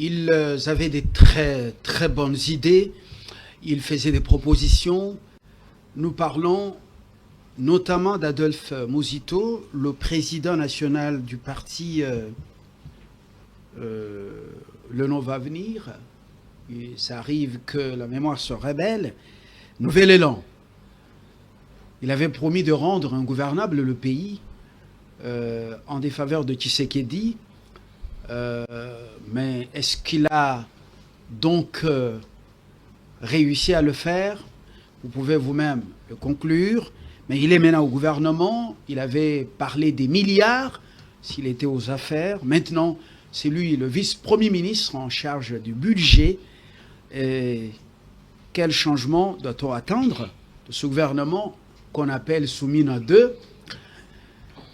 Ils avaient des très bonnes idées. Ils faisaient des propositions. Nous parlons notamment d'Adolphe Mosito, le président national du parti Le Nom va venir. Et ça arrive que la mémoire se rébelle. Nouvel élan. Il avait promis de rendre ingouvernable le pays en défaveur de Tshisekedi. Mais est-ce qu'il a donc réussi à le faire? Vous pouvez vous-même le conclure. Mais il est maintenant au gouvernement. Il avait parlé des milliards s'il était aux affaires. Maintenant, c'est lui le vice-premier ministre en charge du budget. Et quel changement doit-on attendre de ce gouvernement qu'on appelle Soumina 2?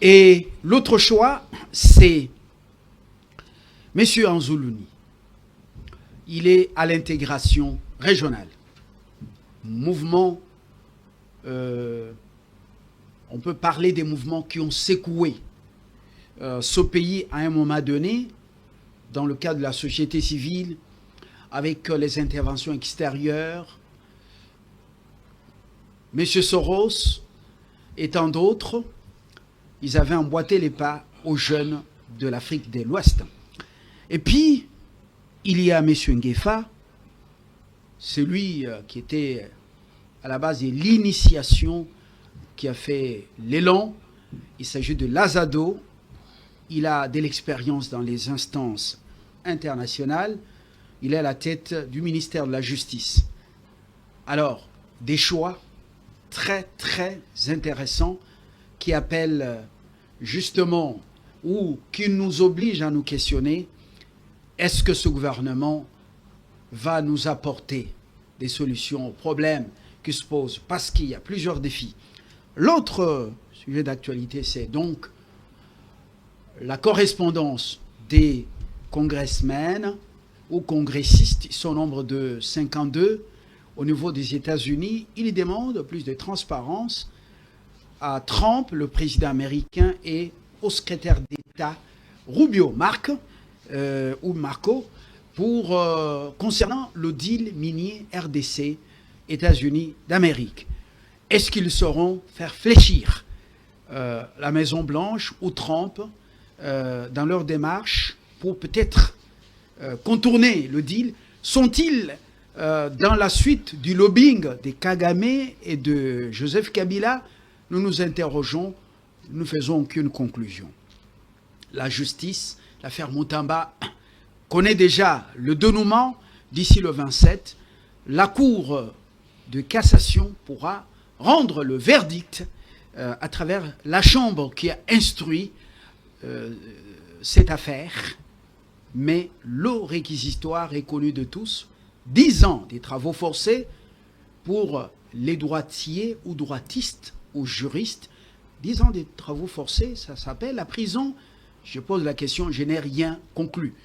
Et l'autre choix, c'est M. Anzoulouni. Il est à l'intégration régionale. Mouvement, on peut parler des mouvements qui ont secoué ce pays à un moment donné, dans le cadre de la société civile, avec les interventions extérieures. M. Soros et tant d'autres, ils avaient emboîté les pas aux jeunes de l'Afrique de l'Ouest. Et puis, il y a M. Nguefa, celui qui était à la base de l'initiation, qui a fait l'élan. Il s'agit de Lazado. Il a de l'expérience dans les instances internationales. Il est à la tête du ministère de la Justice. Alors, des choix très intéressants qui appellent justement ou qui nous obligent à nous questionner: est-ce que ce gouvernement va nous apporter des solutions aux problèmes qui se posent? Parce qu'il y a plusieurs défis. L'autre sujet d'actualité, c'est donc la correspondance des congressmen ou congressistes. Ils sont au nombre de 52 au niveau des États-Unis. Ils demandent plus de transparence à Trump, le président américain, et au secrétaire d'État Rubio, Marco, concernant le deal minier RDC, États-Unis d'Amérique. Est-ce qu'ils sauront faire fléchir la Maison-Blanche ou Trump dans leur démarche pour peut-être contourner le deal? Sont-ils dans la suite du lobbying de Kagame et de Joseph Kabila? Nous nous interrogeons, nous ne faisons aucune conclusion. La justice, l'affaire Moutamba, connaît déjà le dénouement d'ici le 27. La Cour de cassation pourra rendre le verdict à travers la Chambre qui a instruit cette affaire. Mais le réquisitoire est connu de tous. 10 ans des travaux forcés pour les droitiers ou droitistes ou juristes. 10 ans des travaux forcés, ça s'appelle la prison. Je pose la question, je n'ai rien conclu.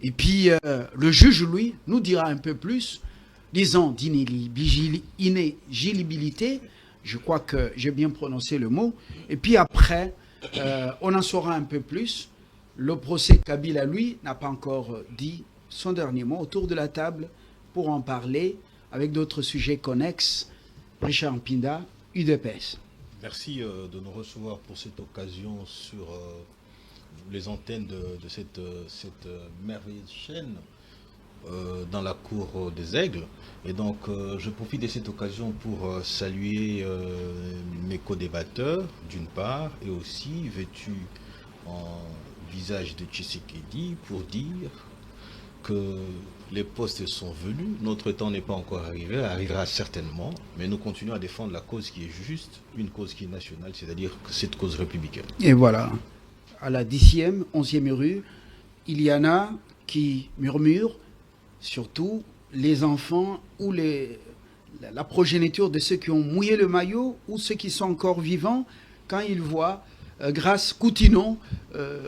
Et puis le juge, lui, nous dira un peu plus. 10 ans d'inéligibilité, je crois que j'ai bien prononcé le mot. Et puis après, on en saura un peu plus. Le procès Kabila, lui, n'a pas encore dit son dernier mot. Autour de la table, pour en parler, avec d'autres sujets connexes, Richard Mpinda, UDPS. Merci de nous recevoir pour cette occasion sur les antennes de cette merveilleuse chaîne dans la cour des Aigles. Et donc, je profite de cette occasion pour saluer mes co-débatteurs, d'une part, et aussi vêtus en visage de Tshisekedi pour dire que les postes sont venus, notre temps n'est pas encore arrivé, arrivera certainement, mais nous continuons à défendre la cause qui est juste, une cause qui est nationale, c'est-à-dire cette cause républicaine. Et voilà, à la 10e, 11e rue, il y en a qui murmurent, surtout les enfants ou la progéniture de ceux qui ont mouillé le maillot ou ceux qui sont encore vivants, quand ils voient grâce Coutinho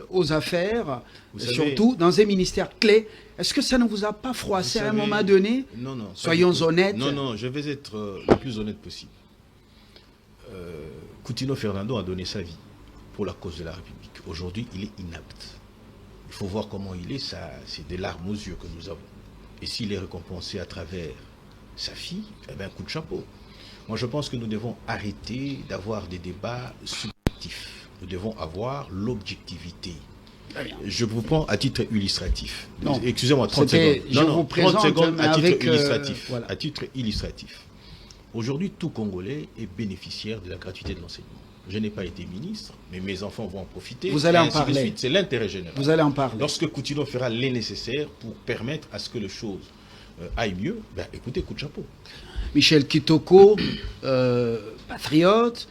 aux affaires, surtout dans un ministère clé. Est-ce que ça ne vous a pas froissé à un moment donné? Non, non. Soyons honnêtes. Non, non, je vais être le plus honnête possible. Coutinho Fernando a donné sa vie pour la cause de la République. Aujourd'hui, il est inapte. il faut voir comment il est, c'est des larmes aux yeux que nous avons. Et s'il est récompensé à travers sa fille, eh bien, coup de chapeau. Moi, je pense que nous devons arrêter d'avoir des débats subjectifs. Nous devons avoir l'objectivité. Je vous prends à titre illustratif. Excusez-moi, 30 secondes. Je vous présente 30 secondes à titre avec, illustratif. voilà. À titre illustratif. Aujourd'hui, tout Congolais est bénéficiaire de la gratuité de l'enseignement. Je n'ai pas été ministre, mais mes enfants vont en profiter. Vous allez en parler. C'est l'intérêt général. Vous allez en parler. Lorsque Coutinho fera les nécessaires pour permettre à ce que les choses aillent mieux, ben, écoutez, coup de chapeau. Michel Kitoko, patriote,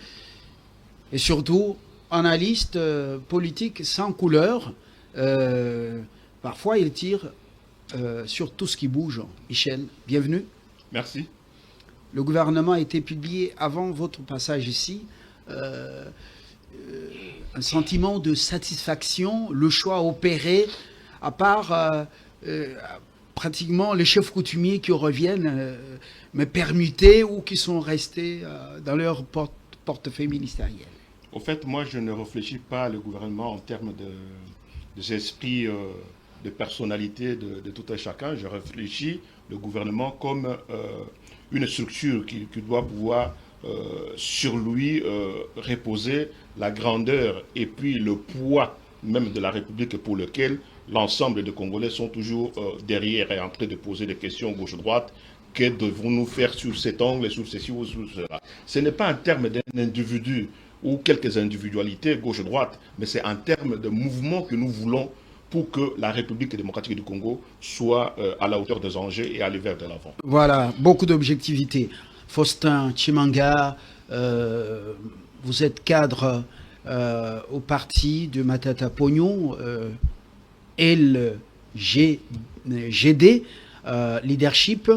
et surtout analyste politique sans couleur. Parfois, il tire sur tout ce qui bouge. Michel, bienvenue. Merci. Le gouvernement a été publié avant votre passage ici. Un sentiment de satisfaction, le choix opéré, à part pratiquement les chefs coutumiers qui reviennent, mais permutés ou qui sont restés dans leur portefeuille ministériel. Au fait, moi, je ne réfléchis pas le gouvernement en termes de esprit, de personnalité de tout un chacun. Je réfléchis le gouvernement comme une structure qui doit pouvoir sur lui reposer la grandeur et puis le poids même de la République pour lequel l'ensemble des Congolais sont toujours derrière et en train de poser des questions gauche-droite. Que devons-nous faire sur cet angle, sur ceci ou sur cela? Ce n'est pas en termes d'un individu ou quelques individualités gauche-droite, mais c'est en termes de mouvement que nous voulons pour que la République démocratique du Congo soit à la hauteur des enjeux et aller vers de l'avant. Voilà, beaucoup d'objectivité. Faustin Tshimanga, vous êtes cadre au parti de Matata Pognon, LGD, leadership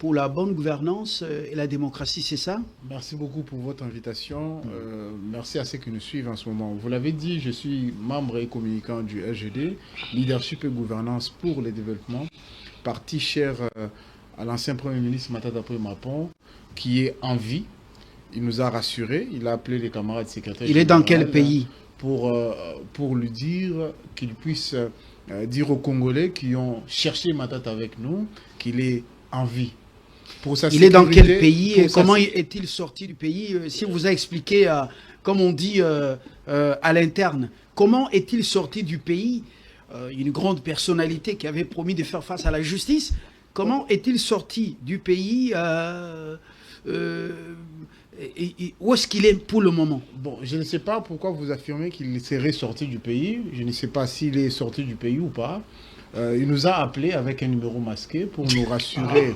pour la bonne gouvernance et la démocratie, c'est ça? Merci beaucoup pour votre invitation. Merci à ceux qui nous suivent en ce moment. Vous l'avez dit, je suis membre et communicant du LGD, leadership et gouvernance pour le développement, parti cher à l'ancien Premier ministre Matata Mapon, qui est en vie. Il nous a rassurés, il a appelé les camarades secrétaires. Il est dans quel pays? Pour lui dire qu'il puisse dire aux Congolais qui ont cherché Matata avec nous qu'il est en vie. Il est dans quel pays et comment est-il sorti du pays? Si on vous a expliqué, comme on dit à l'interne, comment est-il sorti du pays? Une grande personnalité qui avait promis de faire face à la justice. Comment est-il sorti du pays? Où est-ce qu'il est pour le moment? Bon, je ne sais pas pourquoi vous affirmez qu'il serait sorti du pays. Je ne sais pas s'il est sorti du pays ou pas. Il nous a appelé avec un numéro masqué pour nous rassurer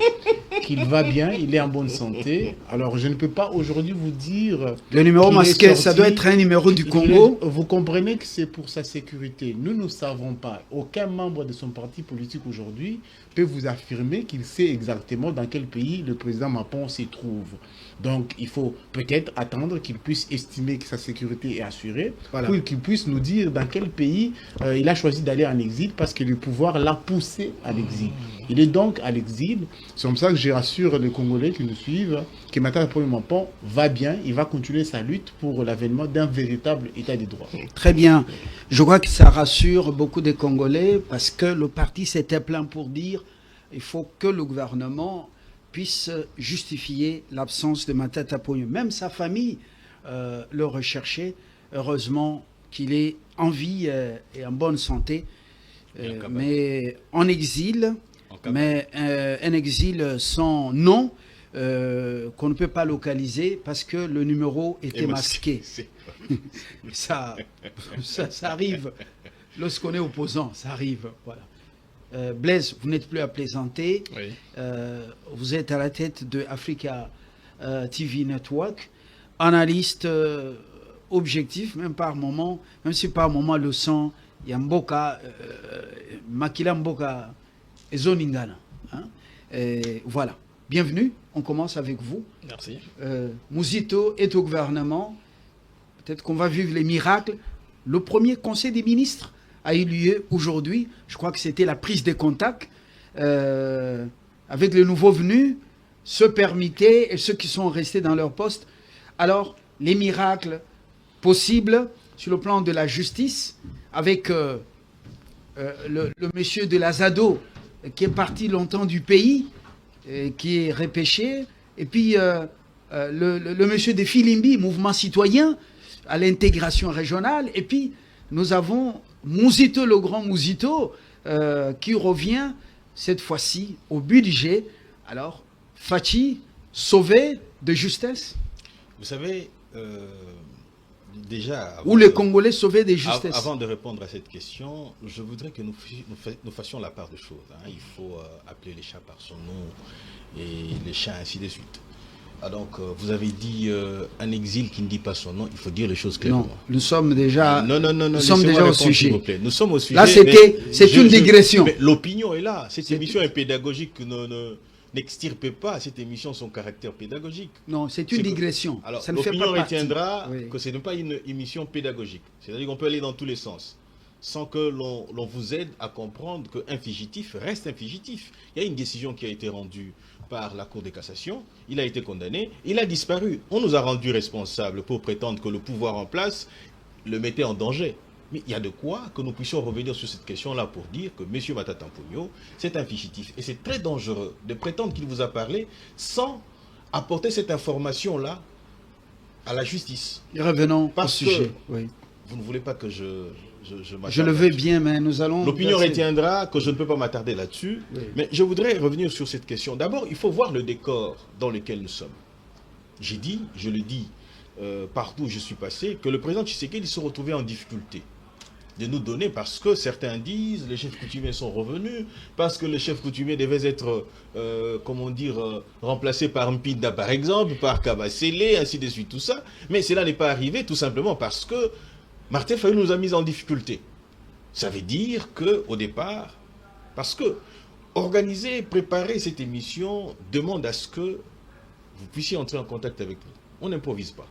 qu'il va bien, il est en bonne santé. Alors, je ne peux pas aujourd'hui vous dire... Le numéro masqué, ça doit être un numéro du Congo. Vous comprenez que c'est pour sa sécurité. Nous ne savons pas. Aucun membre de son parti politique aujourd'hui peut vous affirmer qu'il sait exactement dans quel pays le président Mapon s'y trouve. Donc, il faut peut-être attendre qu'il puisse estimer que sa sécurité est assurée, voilà, pour qu'il puisse nous dire dans quel pays il a choisi d'aller en exil parce que le pouvoir l'a poussé à l'exil. Il est donc à l'exil. C'est comme ça que je rassure les Congolais qui nous suivent que Matata Mapon va bien, il va continuer sa lutte pour l'avènement d'un véritable état de droit. Très bien. Je crois que ça rassure beaucoup de Congolais parce que le parti s'était plaint pour dire qu'il faut que le gouvernement puisse justifier l'absence de Matata Pognon. Même sa famille le recherchait. Heureusement qu'il est en vie et en bonne santé, mais en exil, mais un exil sans nom qu'on ne peut pas localiser parce que le numéro était masqué. Ça arrive lorsqu'on est opposant, ça arrive, voilà. Blaise, vous n'êtes plus à plaisanter. Oui. Vous êtes à la tête de Africa TV Network, analyste objectif, même si par moment le sang, il y a Mboka, Makila Mboka et Zoningana. Voilà. Bienvenue, on commence avec vous. Merci. Mouzito est au gouvernement. Peut-être qu'on va vivre les miracles. Le premier conseil des ministres a eu lieu aujourd'hui. Je crois que c'était la prise de contact avec les nouveaux venus, ceux permittés et ceux qui sont restés dans leur poste. Alors, les miracles possibles sur le plan de la justice avec le monsieur de la ZADO, qui est parti longtemps du pays, qui est repêché, et puis le monsieur de Filimbi, mouvement citoyen, à l'intégration régionale, et puis nous avons Mouzito, le grand Mouzito, qui revient cette fois-ci au budget. Alors, Fachi, sauvé de justesse? Vous savez, déjà... Ou les Congolais sauvés de justesse? Avant de répondre à cette question, je voudrais que nous fassions la part des choses. Hein. Il faut appeler les chats par son nom et les chats ainsi de suite. Ah, donc, vous avez dit un exil qui ne dit pas son nom, il faut dire les choses clairement. Non, nous sommes déjà, nous sommes déjà au sujet. Nous sommes au sujet. Là, c'est une digression. L'opinion est là. Cette émission est pédagogique. N'extirpez pas cette émission son caractère pédagogique. Non, c'est une digression. Alors, ça ne fait pas l'opinion partie. retiendra que ce n'est pas une émission pédagogique. C'est-à-dire qu'on peut aller dans tous les sens, sans que l'on vous aide à comprendre qu'un fugitif reste un fugitif. Il y a une décision qui a été rendue par la Cour de cassation, il a été condamné, il a disparu. On nous a rendu responsables pour prétendre que le pouvoir en place le mettait en danger. Mais il y a de quoi que nous puissions revenir sur cette question-là pour dire que M. Matata Mponyo, c'est un fugitif. Et c'est très dangereux de prétendre qu'il vous a parlé sans apporter cette information-là à la justice. Et revenons au sujet. Oui. Vous ne voulez pas que je je le veux bien, mais nous allons... L'opinion retiendra que je ne peux pas m'attarder là-dessus. Oui. Mais je voudrais revenir sur cette question. D'abord, il faut voir le décor dans lequel nous sommes. J'ai dit, je le dis partout où je suis passé, que le président Tshisekedi se retrouvait en difficulté de nous donner, parce que certains disent les chefs coutumiers sont revenus, parce que les chefs coutumiers devaient être, comment dire, remplacés par Mpinda par exemple, par Kabasele, ainsi de suite, tout ça. Mais cela n'est pas arrivé tout simplement parce que Martin Fayulu nous a mis en difficulté. Ça veut dire qu'au départ, parce que organiser, préparer cette émission demande à ce que vous puissiez entrer en contact avec nous. On n'improvise pas.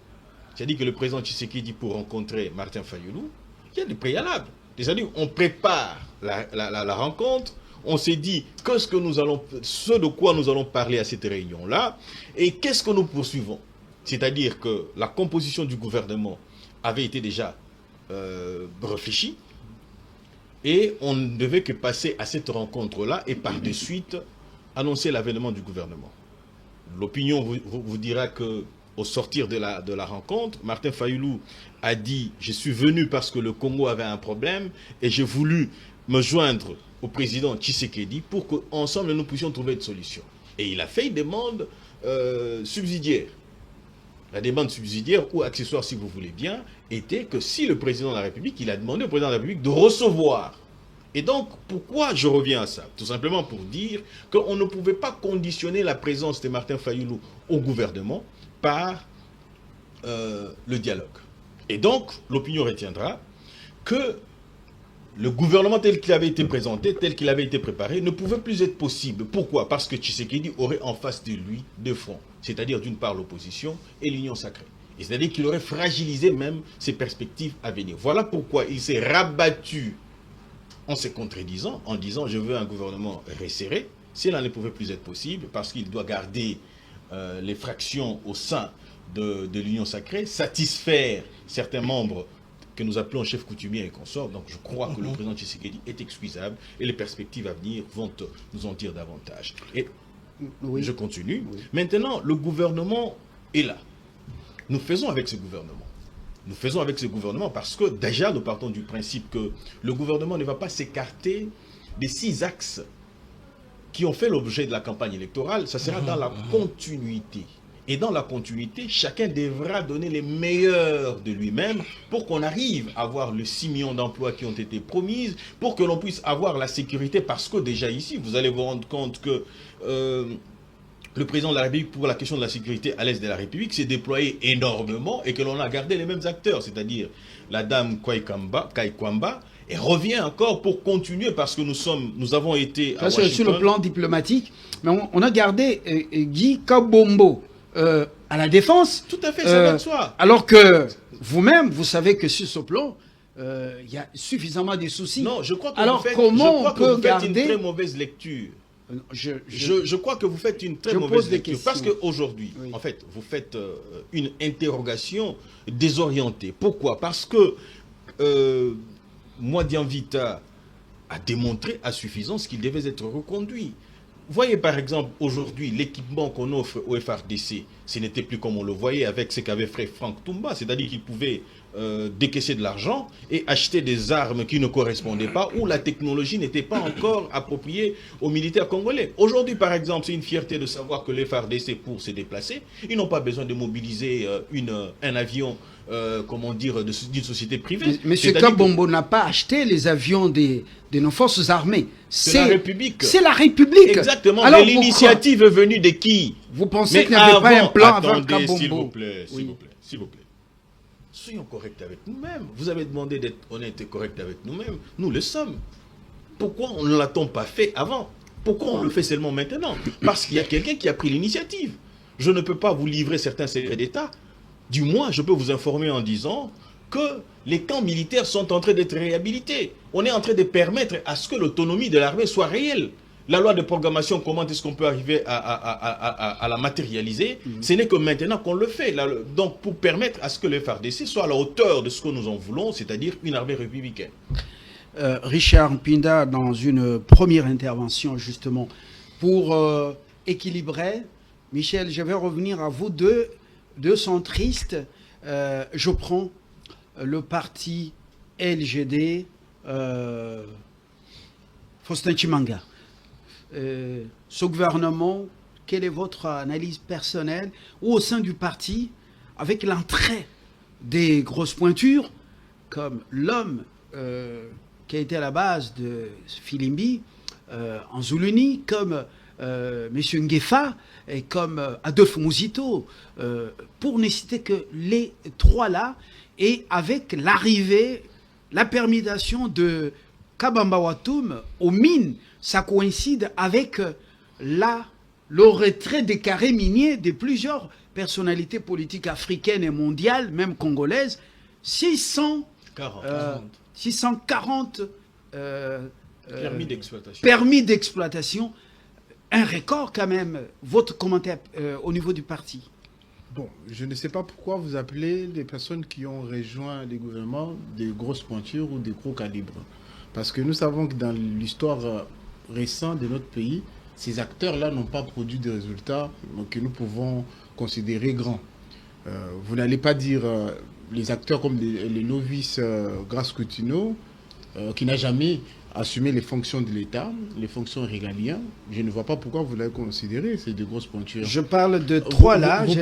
C'est-à-dire que le président Tshisekedi, pour rencontrer Martin Fayulu, il y a des préalables. C'est-à-dire on prépare la rencontre, on s'est dit ce de quoi nous allons parler à cette réunion-là, et qu'est-ce que nous poursuivons. C'est-à-dire que la composition du gouvernement avait été déjà réfléchi, et on ne devait que passer à cette rencontre-là et par de suite annoncer l'avènement du gouvernement. L'opinion vous dira que au sortir de la rencontre, Martin Fayulu a dit « Je suis venu parce que le Congo avait un problème et j'ai voulu me joindre au président Tshisekedi pour qu'ensemble nous puissions trouver une solution. » Et il a fait une demande subsidiaire. La demande subsidiaire ou accessoire, si vous voulez bien, était que si le président de la République, il a demandé au président de la République de recevoir. Et donc, pourquoi je reviens à ça? Tout simplement pour dire qu'on ne pouvait pas conditionner la présence de Martin Fayulu au gouvernement par le dialogue. Et donc, l'opinion retiendra que le gouvernement tel qu'il avait été présenté, tel qu'il avait été préparé, ne pouvait plus être possible. Pourquoi? Parce que Tshisekedi aurait en face de lui deux fronts, c'est-à-dire d'une part l'opposition et l'union sacrée. Et c'est-à-dire qu'il aurait fragilisé même ses perspectives à venir. Voilà pourquoi il s'est rabattu en se contredisant, en disant « je veux un gouvernement resserré ». Cela ne pouvait plus être possible parce qu'il doit garder les fractions au sein de l'union sacrée, satisfaire certains membres que nous appelons chefs coutumiers et consorts. Donc je crois que le président Tshisekedi est excusable et les perspectives à venir vont nous en dire davantage. Et oui. Je continue. Oui. Maintenant, le gouvernement est là. Nous faisons avec ce gouvernement. Nous faisons avec ce gouvernement parce que déjà nous partons du principe que le gouvernement ne va pas s'écarter des 6 axes qui ont fait l'objet de la campagne électorale. Ça sera dans la continuité. Et dans la continuité, chacun devra donner les meilleurs de lui-même pour qu'on arrive à avoir les 6 millions d'emplois qui ont été promises, pour que l'on puisse avoir la sécurité. Parce que déjà ici, vous allez vous rendre compte que le président de la République, pour la question de la sécurité à l'est de la République, s'est déployé énormément et que l'on a gardé les mêmes acteurs, c'est-à-dire la dame Kwamba, et revient encore pour continuer parce que nous avons été à Washington. Sur le plan diplomatique, mais on a gardé Guy Kabombo à la défense. Tout à fait, ça va de soi. Alors que vous-même, vous savez que sur ce plan, il y a suffisamment de soucis. Non, je crois que alors, comment on peut garder... une très mauvaise lecture. Je crois que vous faites une très mauvaise lecture. Parce qu'aujourd'hui, oui. En fait, vous faites une interrogation désorientée. Pourquoi? Parce que Mwadian Vita a démontré à suffisance qu'il devait être reconduit. Voyez par exemple aujourd'hui l'équipement qu'on offre au FARDC, ce n'était plus comme on le voyait avec ce qu'avait fait Franck Toumba, c'est-à-dire qu'il pouvait décaisser de l'argent et acheter des armes qui ne correspondaient pas, où la technologie n'était pas encore appropriée aux militaires congolais. Aujourd'hui par exemple, c'est une fierté de savoir que les FARDC, pour se déplacer, ils n'ont pas besoin de mobiliser un avion comment dire, d'une société privée. Mais M. Kabombo n'a pas acheté les avions de nos forces armées. C'est la République. C'est la République. Exactement. Alors, mais l'initiative est venue de qui? Vous pensez qu'il n'y avait pas un plan avant Kabombo? S'il vous plaît, oui. s'il vous plaît. Soyons corrects avec nous-mêmes. Vous avez demandé d'être honnête et correct avec nous-mêmes. Nous le sommes. Pourquoi on ne l'a-t-on pas fait avant? Pourquoi on le fait seulement maintenant? Parce qu'il y a quelqu'un qui a pris l'initiative. Je ne peux pas vous livrer certains secrets d'État. Du moins, je peux vous informer en disant que les camps militaires sont en train d'être réhabilités. On est en train de permettre à ce que l'autonomie de l'armée soit réelle. La loi de programmation, comment est-ce qu'on peut arriver à la matérialiser? Ce n'est que maintenant qu'on le fait. Donc, pour permettre à ce que le FARDC soit à la hauteur de ce que nous en voulons, c'est-à-dire une armée républicaine. Richard Pinda, dans une première intervention, justement, pour équilibrer, Michel, je vais revenir à vous deux centristes. Je prends le parti LGD, Faustin Chimanga. Ce gouvernement, quelle est votre analyse personnelle ou au sein du parti, avec l'entrée des grosses pointures, comme l'homme qui a été à la base de Filimbi, en Zuluni, comme M. Nguefa et comme Adolphe Mouzito, pour ne citer que les trois là, et avec l'arrivée, la permutation de Kabamba Watoum aux mines, ça coïncide avec le retrait des carrés miniers de plusieurs personnalités politiques africaines et mondiales, même congolaises, 640 permis d'exploitation. Un record quand même. Votre commentaire au niveau du parti? Bon, je ne sais pas pourquoi vous appelez les personnes qui ont rejoint les gouvernements des grosses pointures ou des gros calibres. Parce que nous savons que dans l'histoire récente de notre pays, ces acteurs-là n'ont pas produit de résultats que nous pouvons considérer grands. Vous n'allez pas dire les acteurs comme les novices Grace Coutinho, qui n'a jamais assumé les fonctions de l'État, les fonctions régaliennes. Je ne vois pas pourquoi vous l'avez considéré, c'est de grosses pointures. Je parle de trois là, je n'ai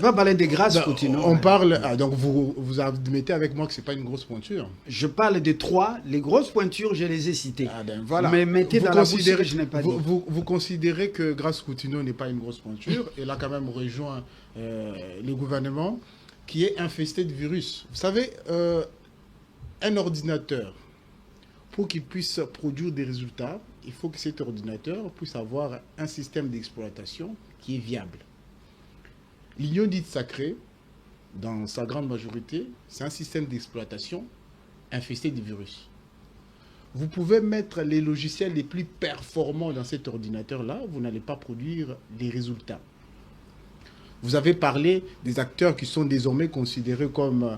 pas parlé de Grace Coutinho. On parle, donc vous admettez avec moi que ce n'est pas une grosse pointure. Je parle de trois, les grosses pointures, je les ai citées. Voilà. Mais mettez dans la bouche que je n'ai pas dit. Vous considérez que Grace Coutinho n'est pas une grosse pointure, elle a quand même rejoint le gouvernement qui est infesté de virus. Vous savez, un ordinateur, pour qu'il puisse produire des résultats, il faut que cet ordinateur puisse avoir un système d'exploitation qui est viable. L'Union dite sacrée, dans sa grande majorité, c'est un système d'exploitation infesté de virus. Vous pouvez mettre les logiciels les plus performants dans cet ordinateur-là, vous n'allez pas produire des résultats. Vous avez parlé des acteurs qui sont désormais considérés comme,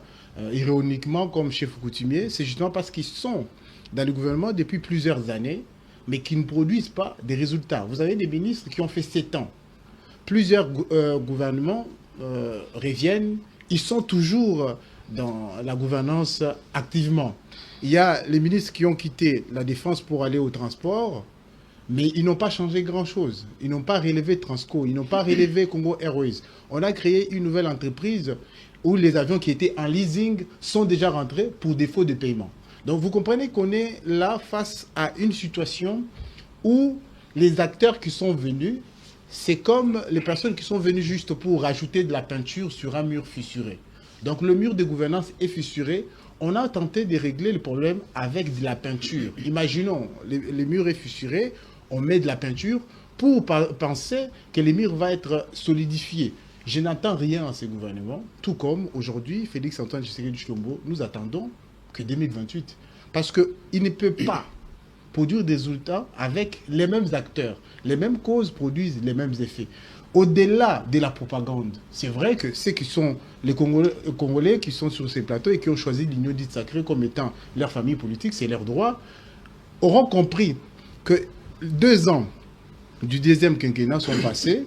ironiquement, comme chefs coutumiers. C'est justement parce qu'ils sont dans le gouvernement depuis plusieurs années, mais qui ne produisent pas des résultats. Vous avez des ministres qui ont fait 7 ans. Plusieurs gouvernements reviennent, ils sont toujours dans la gouvernance activement. Il y a les ministres qui ont quitté la défense pour aller au transport, mais ils n'ont pas changé grand-chose. Ils n'ont pas relevé Transco, ils n'ont pas relevé Congo Airways. On a créé une nouvelle entreprise où les avions qui étaient en leasing sont déjà rentrés pour défaut de paiement. Donc vous comprenez qu'on est là face à une situation où les acteurs qui sont venus, c'est comme les personnes qui sont venues juste pour rajouter de la peinture sur un mur fissuré. Donc le mur de gouvernance est fissuré. On a tenté de régler le problème avec de la peinture. Imaginons, le mur est fissuré, on met de la peinture pour penser que le mur va être solidifié. Je n'entends rien à ce gouvernement, tout comme aujourd'hui, Félix-Antoine Tshisekedi Tshilombo, nous attendons que 2028. Parce qu'il ne peut pas produire des résultats avec les mêmes acteurs. Les mêmes causes produisent les mêmes effets. Au-delà de la propagande, c'est vrai que ceux qui sont les Congolais qui sont sur ces plateaux et qui ont choisi l'Union dite sacrée comme étant leur famille politique, c'est leur droit. auront compris que 2 ans du deuxième quinquennat sont passés,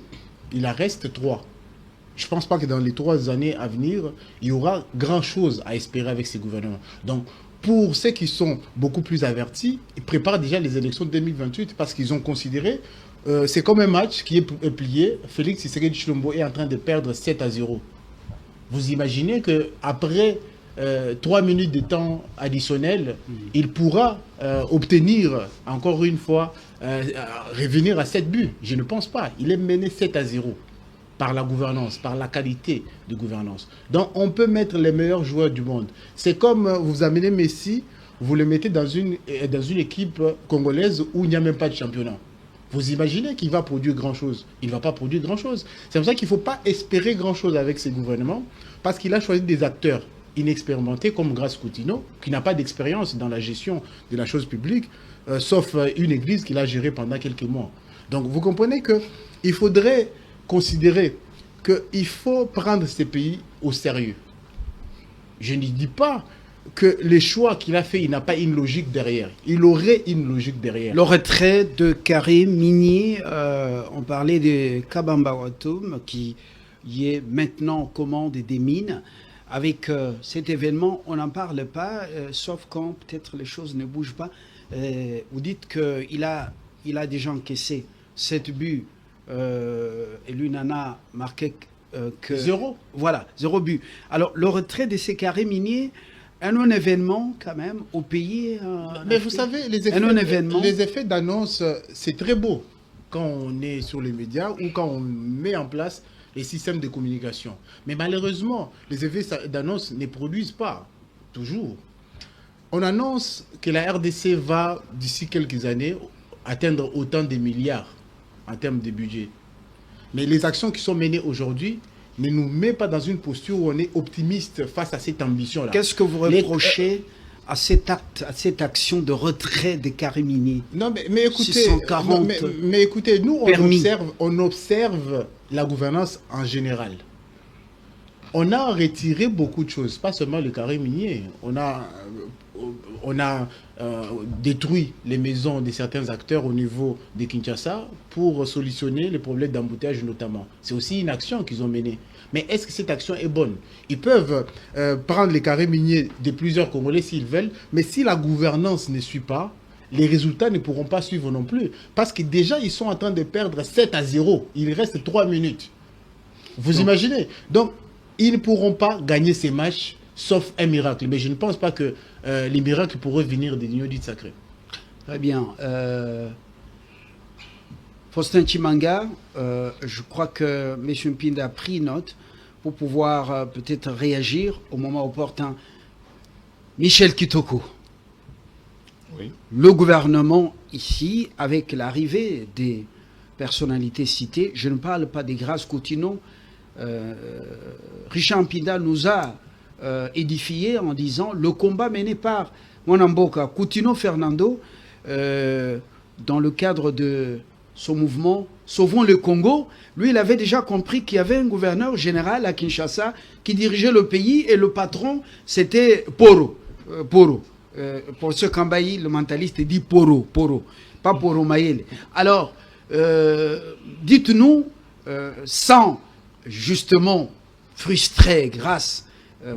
il en reste 3. Je ne pense pas que dans les 3 années à venir, il y aura grand-chose à espérer avec ces gouvernements. Donc, pour ceux qui sont beaucoup plus avertis, ils préparent déjà les élections de 2028 parce qu'ils ont considéré, c'est comme un match qui est plié. Félix Tshisekedi Tshilombo est en train de perdre 7-0. Vous imaginez qu'après 3 minutes de temps additionnel, il pourra obtenir, encore une fois, revenir à 7 buts. Je ne pense pas. Il est mené 7-0 par la gouvernance, par la qualité de gouvernance. Donc, on peut mettre les meilleurs joueurs du monde. C'est comme vous amenez Messi, vous le mettez dans une équipe congolaise où il n'y a même pas de championnat. Vous imaginez qu'il va produire grand-chose? Il ne va pas produire grand-chose. C'est pour ça qu'il ne faut pas espérer grand-chose avec ces gouvernements, parce qu'il a choisi des acteurs inexpérimentés comme Grace Coutinho, qui n'a pas d'expérience dans la gestion de la chose publique, sauf une église qu'il a gérée pendant quelques mois. Donc, vous comprenez qu'il faudrait considérer qu'il faut prendre ces pays au sérieux. Je ne dis pas que les choix qu'il a fait, il n'a pas une logique derrière. Il aurait une logique derrière. Le retrait de Karim Mini, on parlait de Kabamba Watoum, qui y est maintenant aux commandes des mines. Avec cet événement, on n'en parle pas, sauf quand peut-être les choses ne bougent pas. Vous dites qu'il a déjà encaissé 7 buts. Et lui n'en a marqué que 0. Voilà, 0 but. Alors, le retrait de ces carrés miniers, un événement quand même au pays. Mais vous savez, les effets d'annonce, c'est très beau quand on est sur les médias ou quand on met en place les systèmes de communication. Mais malheureusement, les effets d'annonce ne produisent pas toujours. On annonce que la RDC va, d'ici quelques années, atteindre autant de milliards en termes de budget. Mais les actions qui sont menées aujourd'hui ne nous mettent pas dans une posture où on est optimiste face à cette ambition-là. Qu'est-ce que vous reprochez à cet acte, à cette action de retrait des Karimini? Non, mais écoutez, 640 mais écoutez, nous, on observe la gouvernance en général. On a retiré beaucoup de choses, pas seulement le carré minier. On a détruit les maisons de certains acteurs au niveau de Kinshasa pour solutionner les problèmes d'embouteillage notamment. C'est aussi une action qu'ils ont menée. Mais est-ce que cette action est bonne? Ils peuvent prendre les carrés miniers de plusieurs Congolais s'ils veulent, mais si la gouvernance ne suit pas, les résultats ne pourront pas suivre non plus. Parce que déjà, ils sont en train de perdre 7-0. Il reste 3 minutes. Vous imaginez? Donc, ils ne pourront pas gagner ces matchs, sauf un miracle. Mais je ne pense pas que les miracles pourraient venir des lignes dites sacrées. Très bien. Faustin Chimanga, je crois que M. Mpinda a pris note pour pouvoir peut-être réagir au moment opportun. Michel Kitoko. Oui. Le gouvernement ici, avec l'arrivée des personnalités citées, je ne parle pas des Grace Coutinho, Richard Mpinda nous a édifié en disant le combat mené par Mwanamboka Coutinho Fernando dans le cadre de son mouvement Sauvons le Congo. Lui, il avait déjà compris qu'il y avait un gouverneur général à Kinshasa qui dirigeait le pays et le patron, c'était Poro. Pour ce qu'Ambaï, le mentaliste, dit Poro, pas Poro Maïle. Alors, dites-nous, sans justement frustrer grâce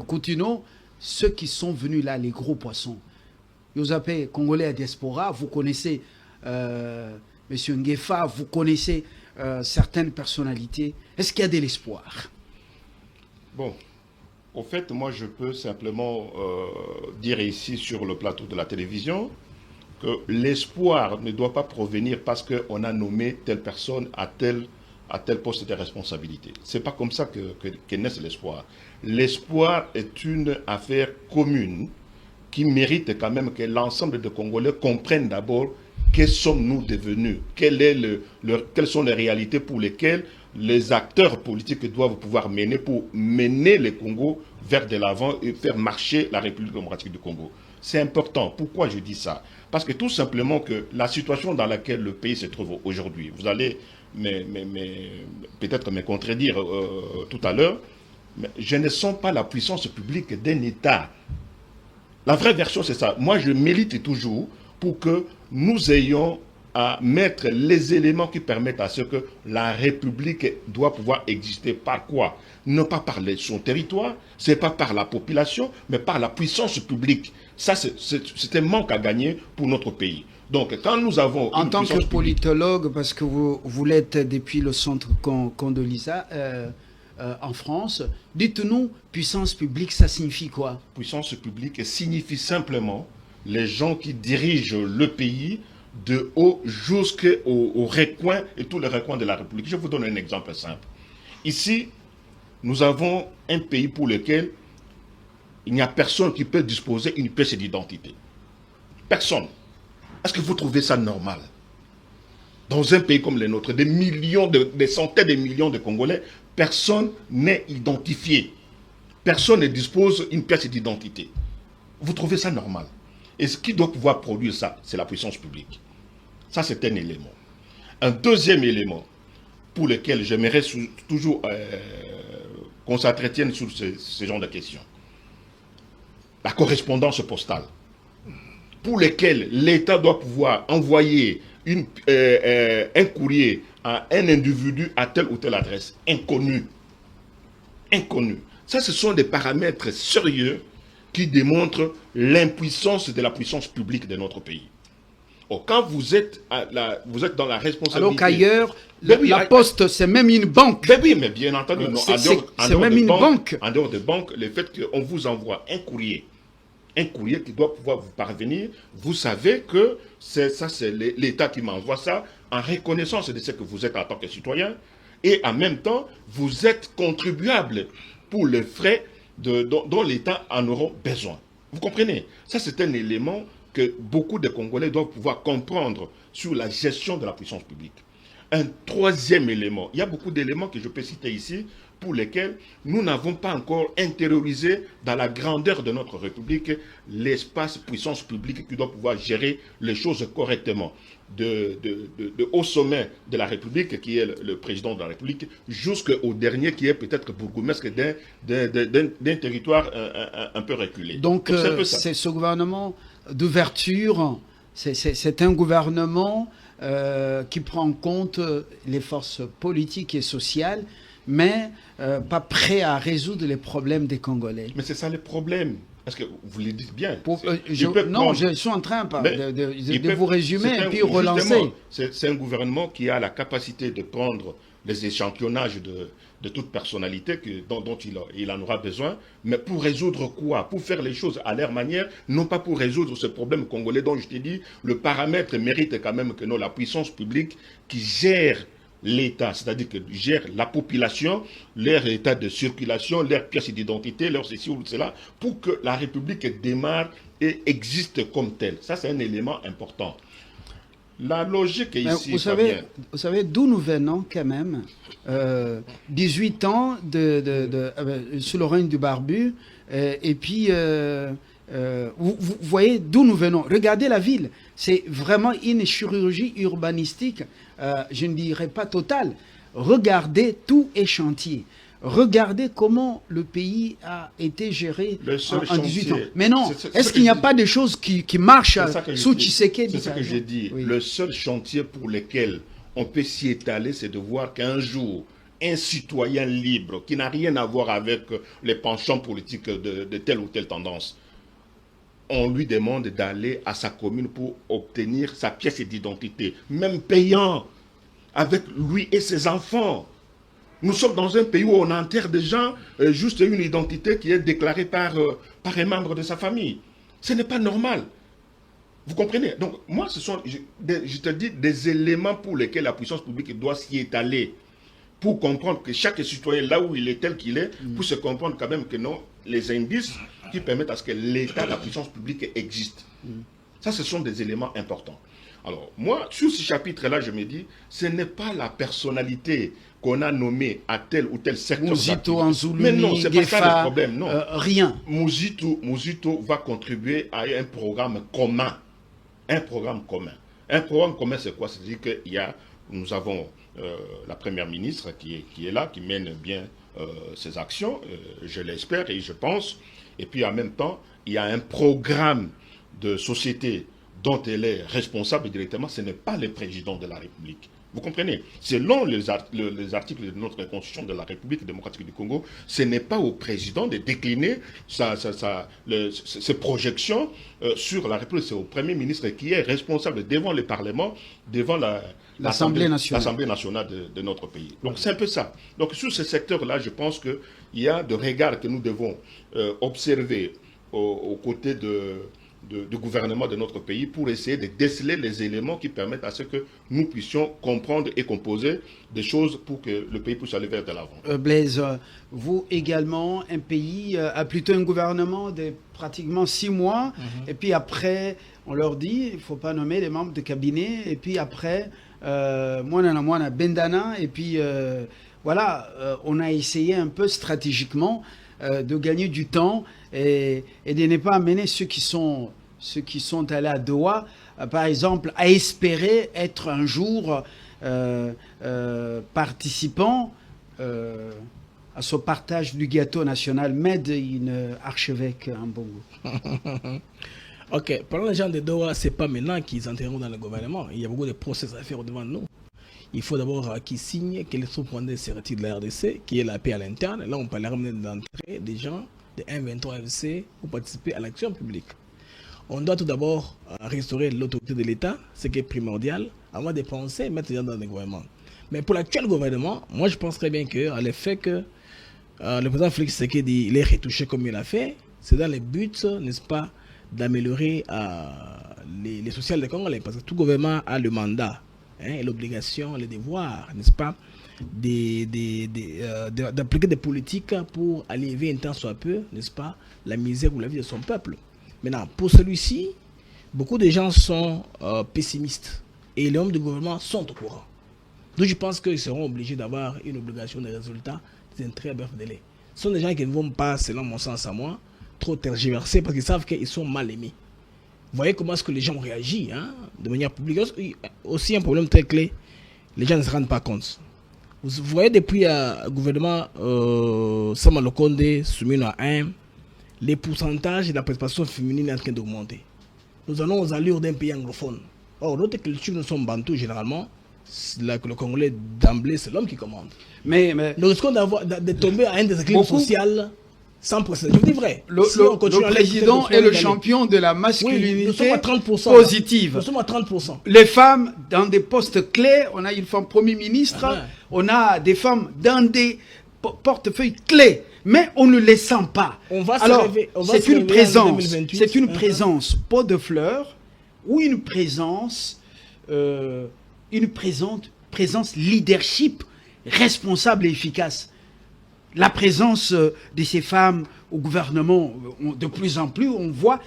Coutinho, ceux qui sont venus là, les gros poissons. Yosapé, Congolais à diaspora, vous connaissez M. Nguefa, vous connaissez certaines personnalités. Est-ce qu'il y a de l'espoir? Bon, au fait, moi je peux simplement dire ici sur le plateau de la télévision que l'espoir ne doit pas provenir parce qu'on a nommé telle personne à tel poste de responsabilité. Ce n'est pas comme ça que naît l'espoir. L'espoir est une affaire commune qui mérite quand même que l'ensemble des Congolais comprennent d'abord que sommes-nous devenus, quelles sont les réalités pour lesquelles les acteurs politiques doivent pouvoir mener pour mener le Congo vers de l'avant et faire marcher la République démocratique du Congo. C'est important. Pourquoi je dis ça? Parce que tout simplement que la situation dans laquelle le pays se trouve aujourd'hui, vous allez peut-être me contredire tout à l'heure, mais je ne sens pas la puissance publique d'un État. La vraie version, c'est ça. Moi, je milite toujours pour que nous ayons à mettre les éléments qui permettent à ce que la République doit pouvoir exister. Par quoi? Non pas par son territoire, c'est pas par la population, mais par la puissance publique. Ça, c'est un manque à gagner pour notre pays. Donc, quand nous avons... En tant que politologue, parce que vous l'êtes depuis le centre Condoleezza en France, dites-nous, puissance publique, ça signifie quoi? Puissance publique signifie simplement les gens qui dirigent le pays de haut jusqu'au recoin et tous les recoins de la République. Je vous donne un exemple simple. Ici, nous avons un pays pour lequel il n'y a personne qui peut disposer d'une pièce d'identité. Personne. Est-ce que vous trouvez ça normal? Dans un pays comme le nôtre, des centaines de millions de Congolais, personne n'est identifié. Personne ne dispose d'une pièce d'identité. Vous trouvez ça normal? Et ce qui doit pouvoir produire ça, c'est la puissance publique. Ça, c'est un élément. Un deuxième élément pour lequel j'aimerais toujours qu'on s'entretienne sur ce genre de questions. La correspondance postale, pour lesquelles l'État doit pouvoir envoyer un courrier à un individu à telle ou telle adresse, inconnue. Inconnue. Ça, ce sont des paramètres sérieux qui démontrent l'impuissance de la puissance publique de notre pays. Or, quand vous êtes dans la responsabilité... Alors qu'ailleurs, la Poste, c'est même une banque. Ben oui, mais bien entendu, c'est même une banque. En dehors de banque, le fait qu'on vous envoie un courrier qui doit pouvoir vous parvenir, vous savez que c'est l'État qui m'envoie ça en reconnaissance de ce que vous êtes en tant que citoyen, et en même temps, vous êtes contribuable pour les frais dont l'État en aura besoin. Vous comprenez? Ça, c'est un élément que beaucoup de Congolais doivent pouvoir comprendre sur la gestion de la puissance publique. Un troisième élément, il y a beaucoup d'éléments que je peux citer ici, pour lesquels nous n'avons pas encore intériorisé dans la grandeur de notre République l'espace puissance publique qui doit pouvoir gérer les choses correctement. De haut sommet de la République, qui est le président de la République, jusqu'au dernier qui est peut-être bourgmestre d'un territoire un peu reculé. Donc c'est ce gouvernement d'ouverture, c'est un gouvernement qui prend en compte les forces politiques et sociales, mais pas prêt à résoudre les problèmes des Congolais. Mais c'est ça le problème. Est-ce que vous le dites bien? Je suis en train de vous résumer et puis relancer. C'est un gouvernement qui a la capacité de prendre les échantillonnages de toute personnalité dont il en aura besoin, mais pour résoudre quoi? Pour faire les choses à leur manière, non pas pour résoudre ce problème congolais dont je t'ai dit, le paramètre mérite quand même que la puissance publique qui gère l'État, c'est-à-dire que gère la population, leur état de circulation, leur pièce d'identité, leur ceci ou cela, pour que la République démarre et existe comme telle. Ça, c'est un élément important. La logique est ici. Vous savez d'où nous venons quand même. 18 ans sous le règne du barbu, et puis vous voyez d'où nous venons. Regardez la ville, c'est vraiment une chirurgie urbanistique, je ne dirais pas totale. Regardez, tout est chantier. Regardez comment le pays a été géré en 18 ans. Mais non, est-ce qu'il n'y a pas de choses qui marchent sous Tshisekedi? C'est ce que j'ai dit. Oui. Le seul chantier pour lequel on peut s'y étaler, c'est de voir qu'un jour, un citoyen libre, qui n'a rien à voir avec les penchants politiques de telle ou telle tendance, on lui demande d'aller à sa commune pour obtenir sa pièce d'identité, même payant, avec lui et ses enfants. Nous sommes dans un pays où on enterre des gens juste une identité qui est déclarée par un membre de sa famille. Ce n'est pas normal. Vous comprenez? Donc, moi, ce sont, je te dis, des éléments pour lesquels la puissance publique doit s'y étaler. Pour comprendre que chaque citoyen, là où il est tel qu'il est, pour se comprendre quand même que non, les indices qui permettent à ce que l'État, la puissance publique existe. Ça, ce sont des éléments importants. Alors, moi, sur ce chapitre-là, je me dis, ce n'est pas la personnalité qu'on a nommée à tel ou tel secteur. Mouzito, Anzoulou, mais non, c'est pas ça le problème, non. Rien. Mouzito va contribuer à un programme commun. Un programme commun. Un programme commun, c'est quoi? C'est-à-dire que nous avons la première ministre qui est là, qui mène bien ses actions, je l'espère et je pense. Et puis en même temps, il y a un programme de société dont elle est responsable directement, ce n'est pas le président de la République. Vous comprenez? Selon les articles de notre Constitution de la République démocratique du Congo, ce n'est pas au président de décliner ses projections sur la République. C'est au Premier ministre qui est responsable devant le Parlement, devant l'Assemblée nationale de notre pays. Donc c'est un peu ça. Donc sur ce secteur-là, je pense qu'il y a des regards que nous devons observer aux côtés du gouvernement de notre pays pour essayer de déceler les éléments qui permettent à ce que nous puissions comprendre et composer des choses pour que le pays puisse aller vers de l'avant. Blaise, vous également, un pays a plutôt un gouvernement de pratiquement 6 mois, et puis après, on leur dit, il ne faut pas nommer les membres de cabinet, et puis après, moana bendana, et puis voilà, on a essayé un peu stratégiquement de gagner du temps et de ne pas amener ceux qui sont allés à Doha, par exemple, à espérer être un jour participants à ce partage du gâteau national made in archevêque en Bongo. Ok, parlant des gens de Doha, c'est pas maintenant qu'ils entreront dans le gouvernement. Il y a beaucoup de process à faire devant nous. Il faut d'abord qu'ils signent que les troupes rwandaises se retirent de la RDC, qu'il y ait la paix à l'interne. Là, on parlera d'entrer des gens de 1-23 FC pour participer à l'action publique. On doit tout d'abord restaurer l'autorité de l'État, ce qui est primordial, avant de penser mettre les gens dans le gouvernement. Mais pour l'actuel gouvernement, moi je pense très bien que le fait que le président Félix Tshisekedi l'ait retouché comme il a fait, c'est dans le but, n'est-ce pas, d'améliorer les sociales des Congolais. Parce que tout gouvernement a le mandat, l'obligation, le devoir, n'est-ce pas, d'appliquer des politiques pour alléger un temps soit peu, n'est-ce pas, la misère ou la vie de son peuple. Maintenant, pour celui-ci, beaucoup de gens sont pessimistes et les hommes du gouvernement sont au courant. Donc je pense qu'ils seront obligés d'avoir une obligation de résultats dans un très bref délai. Ce sont des gens qui ne vont pas, selon mon sens à moi, trop tergiverser parce qu'ils savent qu'ils sont mal aimés. Vous voyez comment est-ce que les gens ont réagi de manière publique. Aussi un problème très clé, les gens ne se rendent pas compte. Vous voyez depuis le gouvernement Sama Lokonde soumis à 1, les pourcentages de la participation féminine est en train d'augmenter. Nous allons aux allures d'un pays anglophone. Or, notre culture, nous sommes bantous généralement. Le Congolais d'emblée, c'est l'homme qui commande. Mais nous risquons de tomber à un déséquilibre social sans précédent. Je vous dis vrai. Le président est le champion de la masculinité, oui, nous sommes à 30%, positive. Nous sommes à 30%. Les femmes dans des postes clés, on a une femme Premier ministre, on a des femmes dans des portefeuilles clés. Mais on ne les sent pas. Alors, c'est une présence. C'est une présence pot de fleurs ou une présence leadership responsable et efficace. La présence de ces femmes au gouvernement, de plus en plus, on voit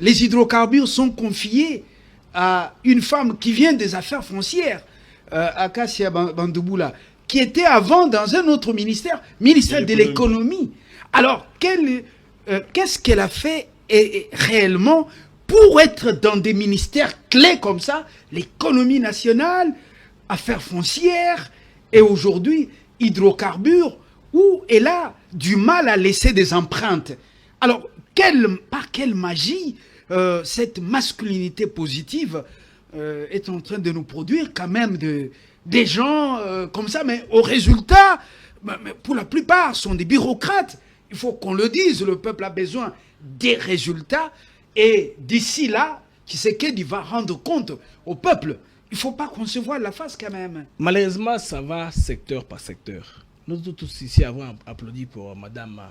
les hydrocarbures sont confiés à une femme qui vient des affaires foncières, Acacia Bandouboula, qui était avant dans un autre ministère de l'économie. Alors, qu'est-ce qu'elle a fait réellement pour être dans des ministères clés comme ça, l'économie nationale, affaires foncières, et aujourd'hui, hydrocarbures, où elle a du mal à laisser des empreintes. Alors, par quelle magie cette masculinité positive est en train de nous produire quand même des gens comme ça, mais au résultat, pour la plupart, sont des bureaucrates. Il faut qu'on le dise, le peuple a besoin des résultats. Et d'ici là, Tshisekedi va rendre compte au peuple. Il ne faut pas qu'on se voie la face quand même. Malheureusement, ça va secteur par secteur. Nous tous ici avons applaudi pour Madame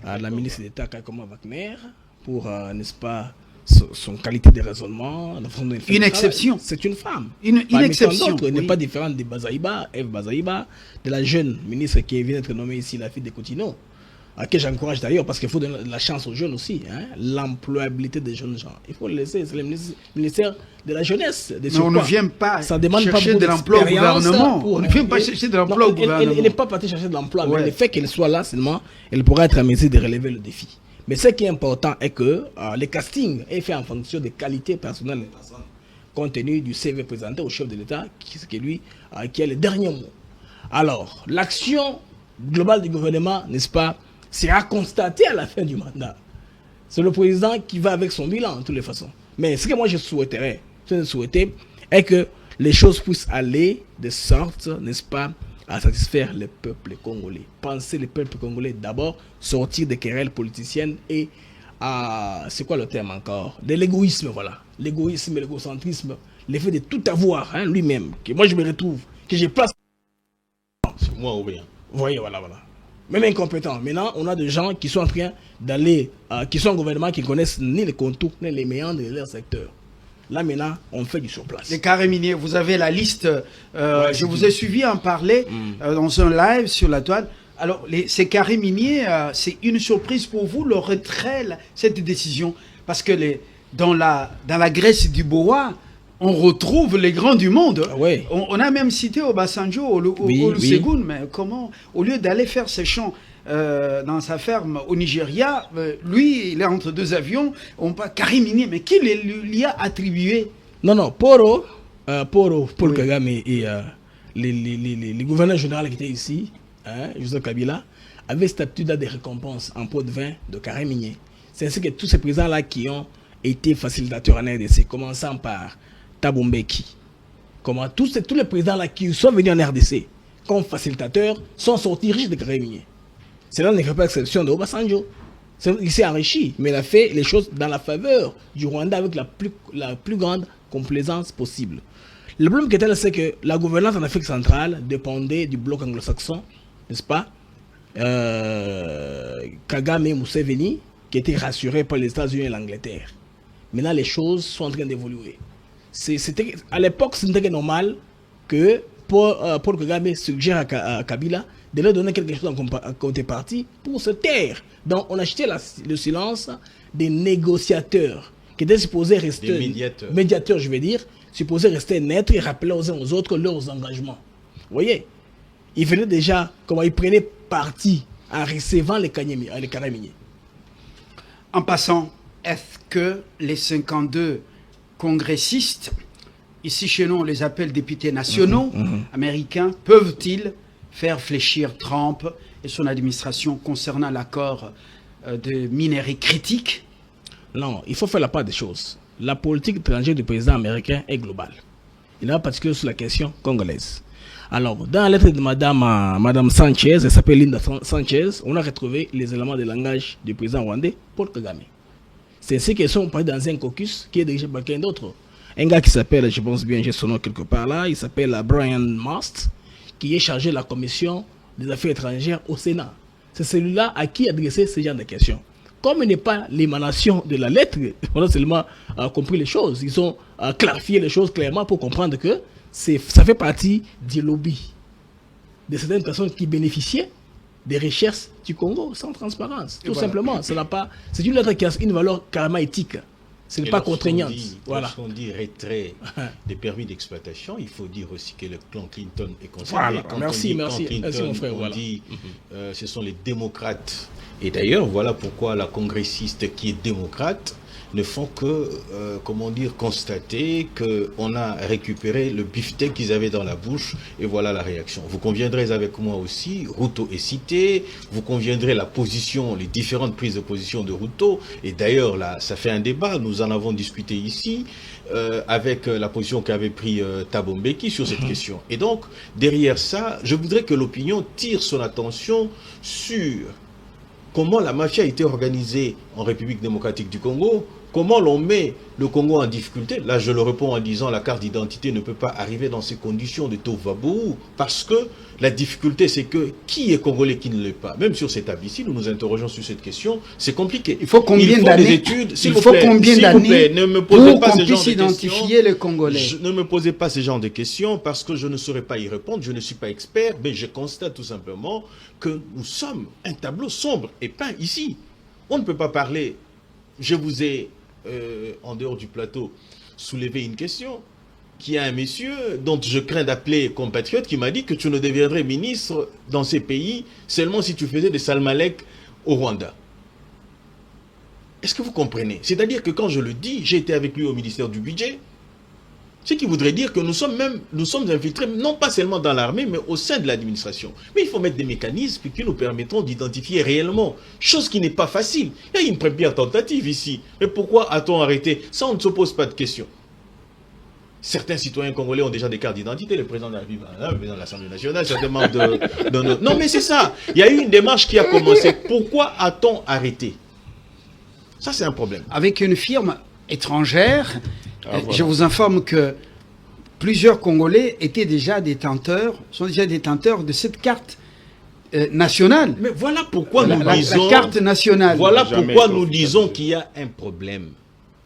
la ministre d'État Kakoma Wagner, pour, n'est-ce pas, son qualité de raisonnement, la façon dont elle fait une exception. C'est une femme. Une exception. Elle n'est pas différente de Bazaïba, Eve Bazaïba, de la jeune ministre qui vient d'être nommée ici, la fille de Coutinho, à qui j'encourage d'ailleurs, parce qu'il faut donner la chance aux jeunes aussi, l'employabilité des jeunes gens. Il faut le laisser, c'est le ministère de la jeunesse. Mais on ne vient pas chercher de l'emploi au gouvernement. On ne vient pas chercher de l'emploi au gouvernement. Elle n'est pas partie chercher de l'emploi, mais le fait qu'elle soit là seulement, elle pourra être à mesure de relever le défi. Mais ce qui est important est que le casting est fait en fonction des qualités personnelles des personnes, compte tenu du CV présenté au chef de l'État, qui est lui qui a le dernier mot. Alors, l'action globale du gouvernement, n'est-ce pas, sera constatée à la fin du mandat. C'est le président qui va avec son bilan, de toutes les façons. Mais ce que moi je souhaitais est que les choses puissent aller de sorte, n'est-ce pas, à satisfaire le peuple congolais. Penser le peuple congolais d'abord, sortir des querelles politiciennes et c'est quoi le terme encore? De l'égoïsme, voilà. L'égoïsme et l'égocentrisme, l'effet de tout avoir, hein, lui-même, que moi je me retrouve, que j'ai place. C'est moi ou rien. Vous voyez, voilà. Même incompétents. Maintenant, on a des gens qui sont en train d'aller, qui sont au gouvernement, qui connaissent ni les contours, ni les méandres de leur secteur. Là, maintenant, on fait du surplace. Les carrés miniers, vous avez la liste. Je vous ai suivi en parler dans un live sur la toile. Alors, ces carrés miniers, c'est une surprise pour vous, le retrait, cette décision. Parce que dans la Grèce du Bois, on retrouve les grands du monde. Ah ouais. On a même cité Obasanjo, Olusegun, mais comment, au lieu d'aller faire ses champs dans sa ferme au Nigeria, lui, il est entre deux avions, on parle carré minier, mais qui lui a attribué? Non, Paul Kagame et les gouverneurs généraux qui étaient ici, hein, Joseph Kabila, avaient statut de récompense en pot de vin de carré minier. C'est ainsi que tous ces présidents-là qui ont été facilitateurs en RDC, commençant par Thabo Mbeki, tous les présidents-là qui sont venus en RDC comme facilitateurs sont sortis riches de carré minier. Cela ne fait pas exception de Obasanjo. Il s'est enrichi, mais il a fait les choses dans la faveur du Rwanda avec la plus grande complaisance possible. Le problème qui était là, c'est que la gouvernance en Afrique centrale dépendait du bloc anglo-saxon, n'est-ce pas? Kagame et Museveni, qui étaient rassurés par les États-Unis et l'Angleterre. Maintenant, les choses sont en train d'évoluer. À l'époque, c'était normal que Paul Kagame suggère à Kabila de leur donner quelque chose en contrepartie pour se taire. Donc, on achetait le silence des négociateurs qui étaient supposés rester... Des médiateurs, je veux dire, supposés rester neutres et rappeler aux uns aux autres leurs engagements. Vous voyez? Ils venaient déjà, comment ils prenaient parti en recevant les carrés miniers. En passant, est-ce que les 52 congressistes, ici chez nous on les appelle députés nationaux américains, peuvent-ils faire fléchir Trump et son administration concernant l'accord de minerais critiques? Non, il faut faire la part des choses. La politique étrangère du président américain est globale. Il n'a pas particulier sur la question congolaise. Alors, dans la lettre de Madame Sanchez, elle s'appelle Linda Sanchez, on a retrouvé les éléments de langage du président rwandais, Paul Kagame. C'est ainsi qu'ils sont partis dans un caucus qui est dirigé par quelqu'un d'autre. Un gars qui s'appelle, je pense bien, j'ai son nom quelque part là, il s'appelle Brian Mast, qui est chargé de la commission des affaires étrangères au Sénat. C'est celui-là à qui adresser ce genre de questions. Comme il n'est pas l'émanation de la lettre, on a seulement compris les choses. Ils ont clarifié les choses clairement pour comprendre que ça fait partie du lobby de certaines personnes qui bénéficiaient des recherches du Congo sans transparence. Tout simplement. C'est une lettre qui a une valeur carrément éthique. Ce n'est pas contraignante. Lorsqu'on dit retrait des permis d'exploitation, il faut dire aussi que le clan Clinton est concerné. Voilà. Merci mon frère. On dit ce sont les démocrates. Et d'ailleurs, voilà pourquoi la congressiste qui est démocrate ne font que, constater qu'on a récupéré le beefsteak qu'ils avaient dans la bouche, et voilà la réaction. Vous conviendrez avec moi aussi, Ruto est cité, vous conviendrez les différentes prises de position de Ruto, et d'ailleurs, là, ça fait un débat, nous en avons discuté ici, avec la position qu'avait pris Thabo Mbeki sur cette question. Et donc, derrière ça, je voudrais que l'opinion tire son attention sur comment la mafia a été organisée en République démocratique du Congo, comment l'on met le Congo en difficulté. Là, je le réponds en disant la carte d'identité ne peut pas arriver dans ces conditions de tohu-wabohu, parce que la difficulté, c'est que qui est Congolais, qui ne l'est pas. Même sur cette table ici, nous nous interrogeons sur cette question, c'est compliqué. Il faut combien d'années ne me posez pas ce genre de identifier les Congolais. Ne me posez pas ce genre de questions, parce que je ne saurais pas y répondre, je ne suis pas expert, mais je constate tout simplement que nous sommes un tableau sombre et peint ici. On ne peut pas parler. Je vous ai, en dehors du plateau, soulevé une question qui a un monsieur dont je crains d'appeler compatriote qui m'a dit que tu ne deviendrais ministre dans ces pays seulement si tu faisais des salmalek au Rwanda. Est-ce que vous comprenez? C'est-à-dire que quand je le dis, j'ai été avec lui au ministère du budget. Ce qui voudrait dire que nous sommes infiltrés, non pas seulement dans l'armée, mais au sein de l'administration. Mais il faut mettre des mécanismes qui nous permettront d'identifier réellement, chose qui n'est pas facile. Il y a une première tentative ici. Mais pourquoi a-t-on arrêté? Ça, on ne se pose pas de questions. Certains citoyens congolais ont déjà des cartes d'identité, le président de la République, le président de l'Assemblée nationale, certains membres de... Non, mais c'est ça. Il y a eu une démarche qui a commencé. Pourquoi a-t-on arrêté? Ça, c'est un problème. Avec une firme étrangère, voilà. je vous informe que plusieurs Congolais sont déjà détenteurs de cette carte nationale. Mais voilà pourquoi nous La disons... carte nationale. Voilà Jamais pourquoi été nous disons officialisé. qu'il y a un problème.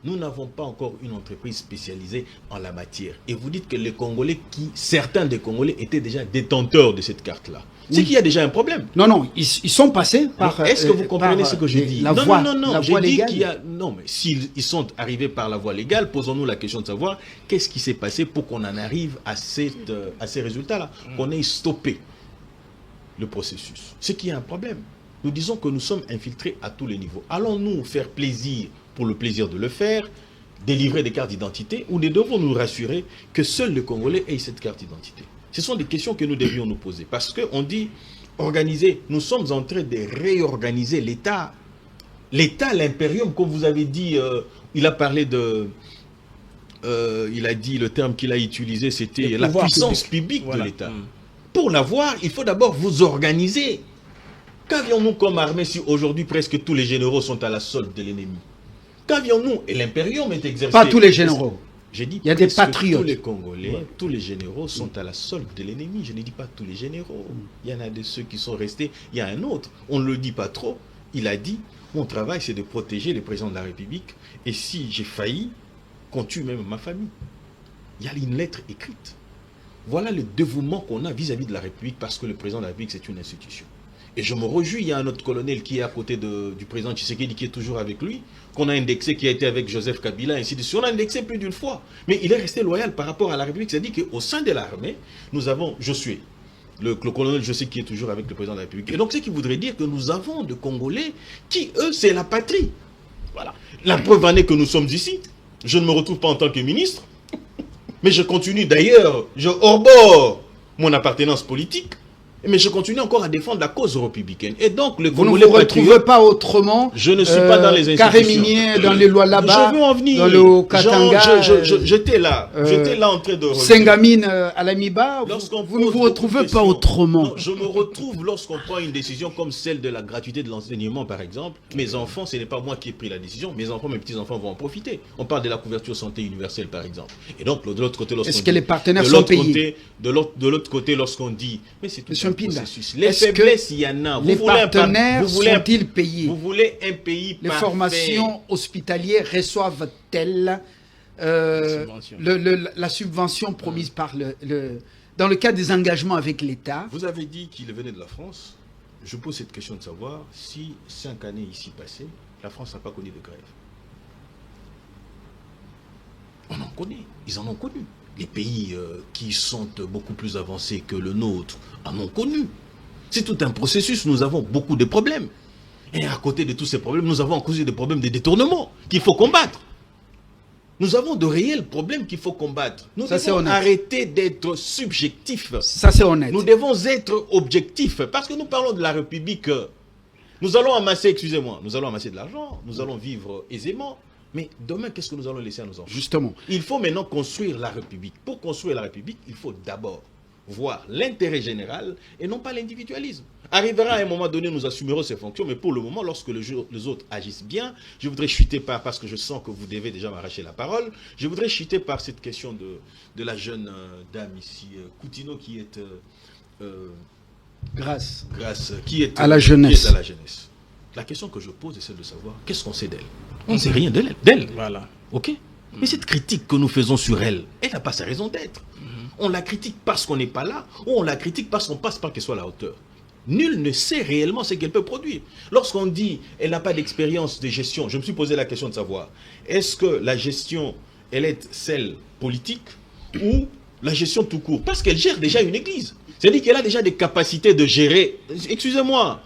Nous n'avons pas encore une entreprise spécialisée en la matière. Et vous dites que les Congolais, certains des Congolais étaient déjà détenteurs de cette carte-là. C'est qu'il y a déjà un problème. Non, ils sont passés par... Est-ce que vous comprenez ce que je dis? La Non, voie, non, la j'ai voie dit légale. qu'il y a... Non, mais s'ils sont arrivés par la voie légale, posons-nous la question de savoir qu'est-ce qui s'est passé pour qu'on en arrive à ces résultats-là, qu'on ait stoppé le processus. C'est qu'il y a un problème. Nous disons que nous sommes infiltrés à tous les niveaux. Allons-nous faire plaisir pour le plaisir de le faire, délivrer des cartes d'identité, ou nous devons nous rassurer que seuls les Congolais aient cette carte d'identité? Ce sont des questions que nous devions nous poser. Parce qu'on dit, organiser, nous sommes en train de réorganiser l'État. L'État, l'impérium, comme vous avez dit, il a parlé de... il a dit, le terme qu'il a utilisé, c'était la puissance publique de l'État. Pour l'avoir, il faut d'abord vous organiser. Qu'avions-nous comme armée si aujourd'hui presque tous les généraux sont à la solde de l'ennemi? Qu'avions-nous? Et l'impérium est exercé... Pas tous les généraux. J'ai dit il y a des presque patriotes. tous les Congolais, tous les généraux sont à la solde de l'ennemi. Je ne dis pas tous les généraux. Il y en a de ceux qui sont restés. Il y a un autre. On ne le dit pas trop. Il a dit, mon travail c'est de protéger le président de la République. Et si j'ai failli, qu'on tue même ma famille. Il y a une lettre écrite. Voilà le dévouement qu'on a vis-à-vis de la République parce que le président de la République c'est une institution. Et je me réjouis, il y a un autre colonel qui est à côté du président Tshisekedi qui est toujours avec lui, qu'on a indexé, qui a été avec Joseph Kabila, ainsi de suite. On a indexé plus d'une fois. Mais il est resté loyal par rapport à la République. C'est-à-dire qu'au sein de l'armée, nous avons, je suis, le colonel, je sais, qui est toujours avec le président de la République. Et donc, ce qui voudrait dire que nous avons des Congolais qui, eux, c'est la patrie. Voilà. La preuve en est que nous sommes ici. Je ne me retrouve pas en tant que ministre. Mais je continue d'ailleurs, je arbore mon appartenance politique. Mais je continue encore à défendre la cause républicaine. Et donc, le Vous ne Congolais vous retrouvez patriote, pas autrement. je ne suis pas dans les institutions. Caréminier, dans les lois là-bas. Je veux en venir. Dans le Katanga. J'étais là. J'étais là en train de revenir. Sengamine à l'Amiba. Lorsqu'on Vous ne pose vous beaucoup de retrouvez pas questions. autrement. Non, je me retrouve lorsqu'on prend une décision comme celle de la gratuité de l'enseignement, par exemple. Mes enfants, ce n'est pas moi qui ai pris la décision. Mes enfants, mes petits-enfants vont en profiter. On parle de la couverture santé universelle, par exemple. Et donc, de l'autre côté, lorsqu'on Est-ce que dit- les partenaires de sont l'autre payés? côté, de l'autre côté, lorsqu'on dit, mais c'est tout Monsieur un Mpinda, processus. Les est-ce que faiblesses, il y en a. les partenaires sont-ils payés? Vous voulez un pays Les parfait. formations hospitalières reçoivent-elles Subvention. la subvention promise par dans le cadre des engagements avec l'État? Vous avez dit qu'il venait de la France. Je pose cette question de savoir si 5 années ici passées, la France n'a pas connu de grève. On en connaît, ils en ont connu. Les pays qui sont beaucoup plus avancés que le nôtre en ont connu. C'est tout un processus, nous avons beaucoup de problèmes. Et à côté de tous ces problèmes, nous avons causé des problèmes de détournement qu'il faut combattre. Nous avons de réels problèmes qu'il faut combattre. Nous Ça, c'est devons honnête. arrêter d'être subjectifs. Ça, c'est honnête. Nous devons être objectifs parce que nous parlons de la République. Nous allons amasser, excusez-moi, nous allons amasser de l'argent, nous allons vivre aisément. Mais demain, qu'est-ce que nous allons laisser à nos enfants? Justement. Il faut maintenant construire la République. Pour construire la République, il faut d'abord voir l'intérêt général et non pas l'individualisme. Arrivera à un moment donné, nous assumerons ces fonctions, mais pour le moment, lorsque les autres agissent bien, je voudrais chuter parce que je sens que vous devez déjà m'arracher la parole, je voudrais chuter par cette question de la jeune dame ici, Coutinho, qui est... Grâce. qui est À la jeunesse. qui est à la jeunesse. La question que je pose est celle de savoir qu'est-ce qu'on sait d'elle. On ne sait rien d'elle. Voilà. Ok. Mais cette critique que nous faisons sur elle, elle n'a pas sa raison d'être. On la critique parce qu'on n'est pas là, ou on la critique parce qu'on passe pas qu'elle soit à la hauteur. Nul ne sait réellement ce qu'elle peut produire. Lorsqu'on dit elle n'a pas d'expérience de gestion, je me suis posé la question de savoir, est-ce que la gestion, elle est celle politique ou la gestion tout court? Parce qu'elle gère déjà une église. C'est-à-dire qu'elle a déjà des capacités de gérer, excusez-moi,